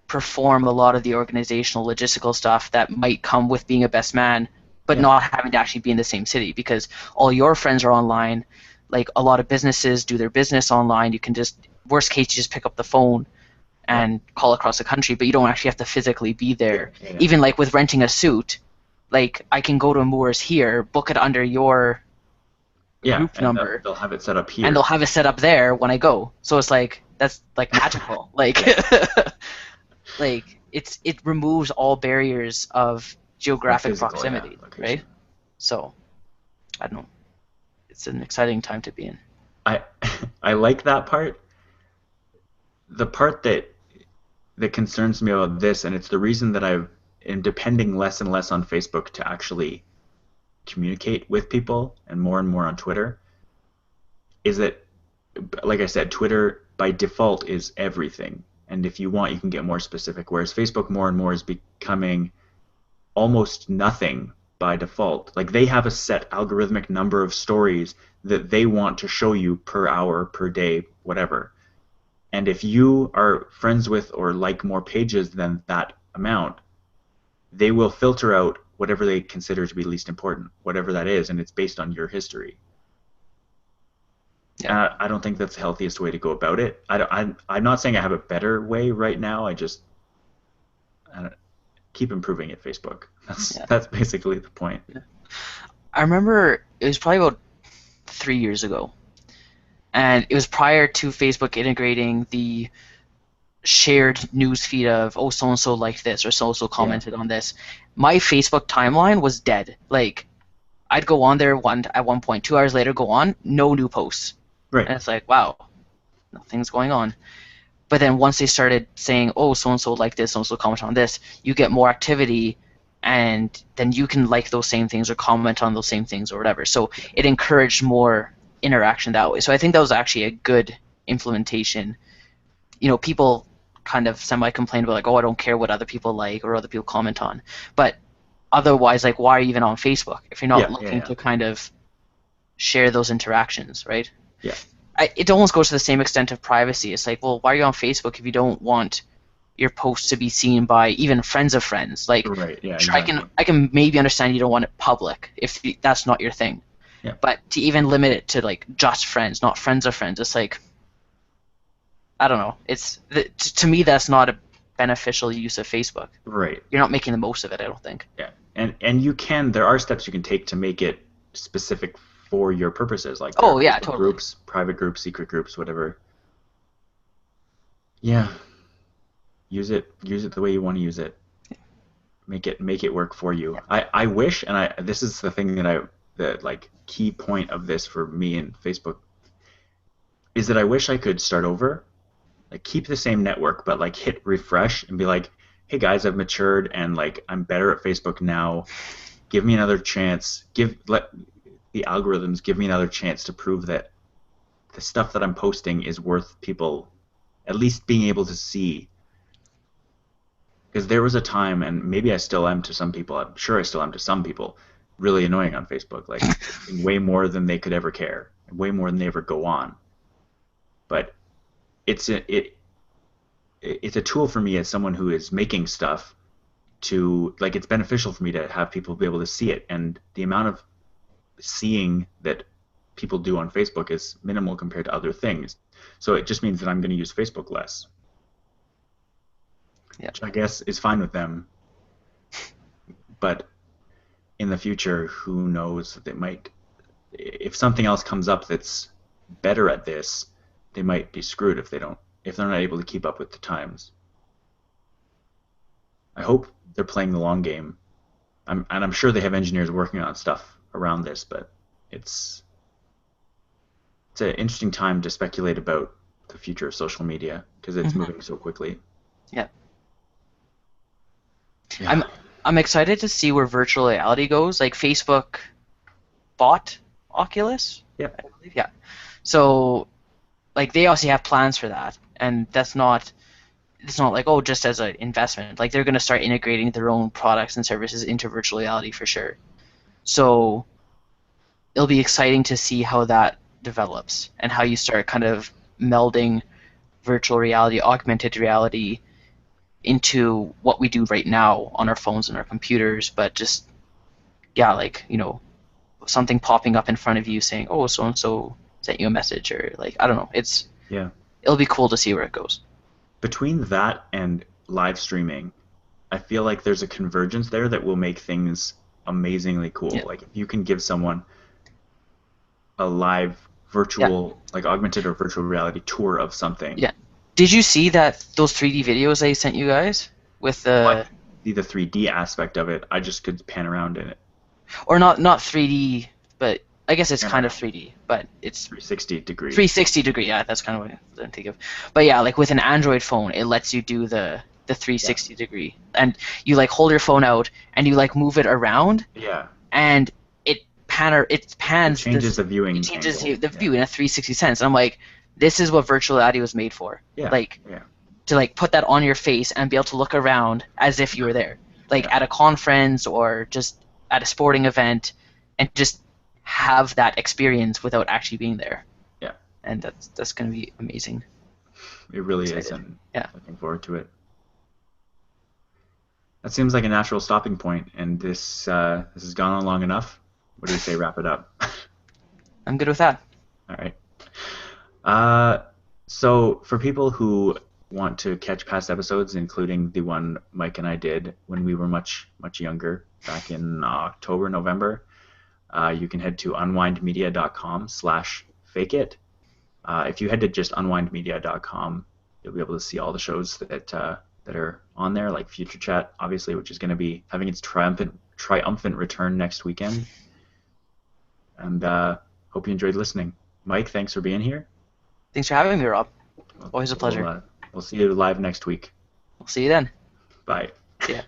perform a lot of the organizational logistical stuff that might come with being a best man, but not having to actually be in the same city, because all your friends are online. Like a lot of businesses do their business online. You can just, worst case, you just pick up the phone and call across the country, but you don't actually have to physically be there. Even like with renting a suit, like I can go to Moores here, book it under your group number. They'll have it set up here. And they'll have it set up there when I go. So it's like, that's like magical. Like, like it removes all barriers of geographic proximity, right? So, I don't know. It's an exciting time to be in. I like that part. The part that that concerns me about this, and it's the reason that I am depending less and less on Facebook to actually communicate with people and more on Twitter, is that, like I said, Twitter by default is everything. And if you want, you can get more specific. Whereas Facebook more and more is becoming almost nothing by default. Like they have a set algorithmic number of stories that they want to show you per hour, per day, whatever. And if you are friends with or like more pages than that amount, they will filter out whatever they consider to be least important, whatever that is, and it's based on your history. Yeah. I don't think that's the healthiest way to go about it. I'm not saying I have a better way right now. I don't, keep improving at Facebook. That's basically the point. Yeah. I remember it was probably about 3 years ago, and it was prior to Facebook integrating the shared news feed of, oh, so and so liked this or so and so commented on this. My Facebook timeline was dead. Like I'd go on there at one point, 2 hours later, go on, no new posts. Right. And it's like, wow, nothing's going on. But then once they started saying, oh, so-and-so liked this, so-and-so commented on this, you get more activity, and then you can like those same things or comment on those same things or whatever. So it encouraged more interaction that way. So I think that was actually a good implementation. You know, people kind of semi-complain about, like, oh, I don't care what other people like or other people comment on. But otherwise, like, why are you even on Facebook if you're not looking to kind of share those interactions, right? Yeah. It almost goes to the same extent of privacy. It's like, well, why are you on Facebook if you don't want your posts to be seen by even friends of friends? Like, right, yeah, sure, exactly. I can maybe understand you don't want it public if that's not your thing. Yeah. But to even limit it to like just friends, not friends of friends, it's like, I don't know. To me, that's not a beneficial use of Facebook. Right. You're not making the most of it, I don't think. Yeah, and there are steps you can take to make it specific for your purposes, like totally. groups, private groups, secret groups, whatever. Yeah, use it the way you want to use it. Make it work for you. I wish, and this is the thing the like key point of this for me and Facebook is that I wish I could start over, like keep the same network, but like hit refresh and be like, hey guys, I've matured and like I'm better at Facebook now. Give me another chance. Let the algorithms give me another chance to prove that the stuff that I'm posting is worth people at least being able to see. Because there was a time, and maybe I still am to some people, I'm sure I still am to some people, really annoying on Facebook, like way more than they could ever care, way more than they ever go on. But it's a tool for me as someone who is making stuff to, like, it's beneficial for me to have people be able to see it, and the amount of seeing that people do on Facebook is minimal compared to other things. So it just means that I'm going to use Facebook less. Yeah. Which I guess is fine with them. But in the future, who knows? They might, if something else comes up that's better at this, they might be screwed if they're not able to keep up with the times. I hope they're playing the long game. I'm sure they have engineers working on stuff around this, but it's an interesting time to speculate about the future of social media because it's moving so quickly. Yeah. Yeah. I'm excited to see where virtual reality goes. Like Facebook bought Oculus. Yeah. I believe. Yeah. So like they obviously have plans for that, and it's not like, oh, just as an investment. Like they're going to start integrating their own products and services into virtual reality for sure. So it'll be exciting to see how that develops and how you start kind of melding virtual reality, augmented reality into what we do right now on our phones and our computers, but just, yeah, like, you know, something popping up in front of you saying, oh, so-and-so sent you a message, or like, I don't know. It'll be cool to see where it goes. Between that and live streaming, I feel like there's a convergence there that will make things amazingly cool. Yeah. Like if you can give someone a live virtual, like augmented or virtual reality tour of something. Yeah. Did you see those 3D videos I sent you guys with the? See the 3D aspect of it. I just could pan around in it. Or not 3D, but I guess it's kind of 3D, but it's 360 degree. 360 degree. Yeah, that's kind of what I didn't think of. But yeah, like with an Android phone, it lets you do the the Yeah. 360 degree, and you like hold your phone out and you like move it around, Yeah. and it It pans changes this, the it viewing changes angle. the Yeah. view in a 360 sense. And I'm like, this is what virtual reality was made for. Yeah. Like Yeah. to like put that on your face and be able to look around as if you were there, like Yeah. at a conference or just at a sporting event, and just have that experience without actually being there. Yeah. And that's gonna be amazing. It I'm really is, excited. and Yeah. looking forward to it. That seems like a natural stopping point, and this has gone on long enough. What do you say? Wrap it up. I'm good with that. All right. Uh, so for people who want to catch past episodes, including the one Mike and I did when we were much younger, back in October, November, you can head to unwindmedia.com/fakeit. If you head to just unwindmedia.com, you'll be able to see all the shows that are on there, like Future Chat, obviously, which is going to be having its triumphant return next weekend. And hope you enjoyed listening. Mike, thanks for being here. Thanks for having me, Rob. We'll Always a pleasure. we'll see you live next week. We'll see you then. Bye. See ya.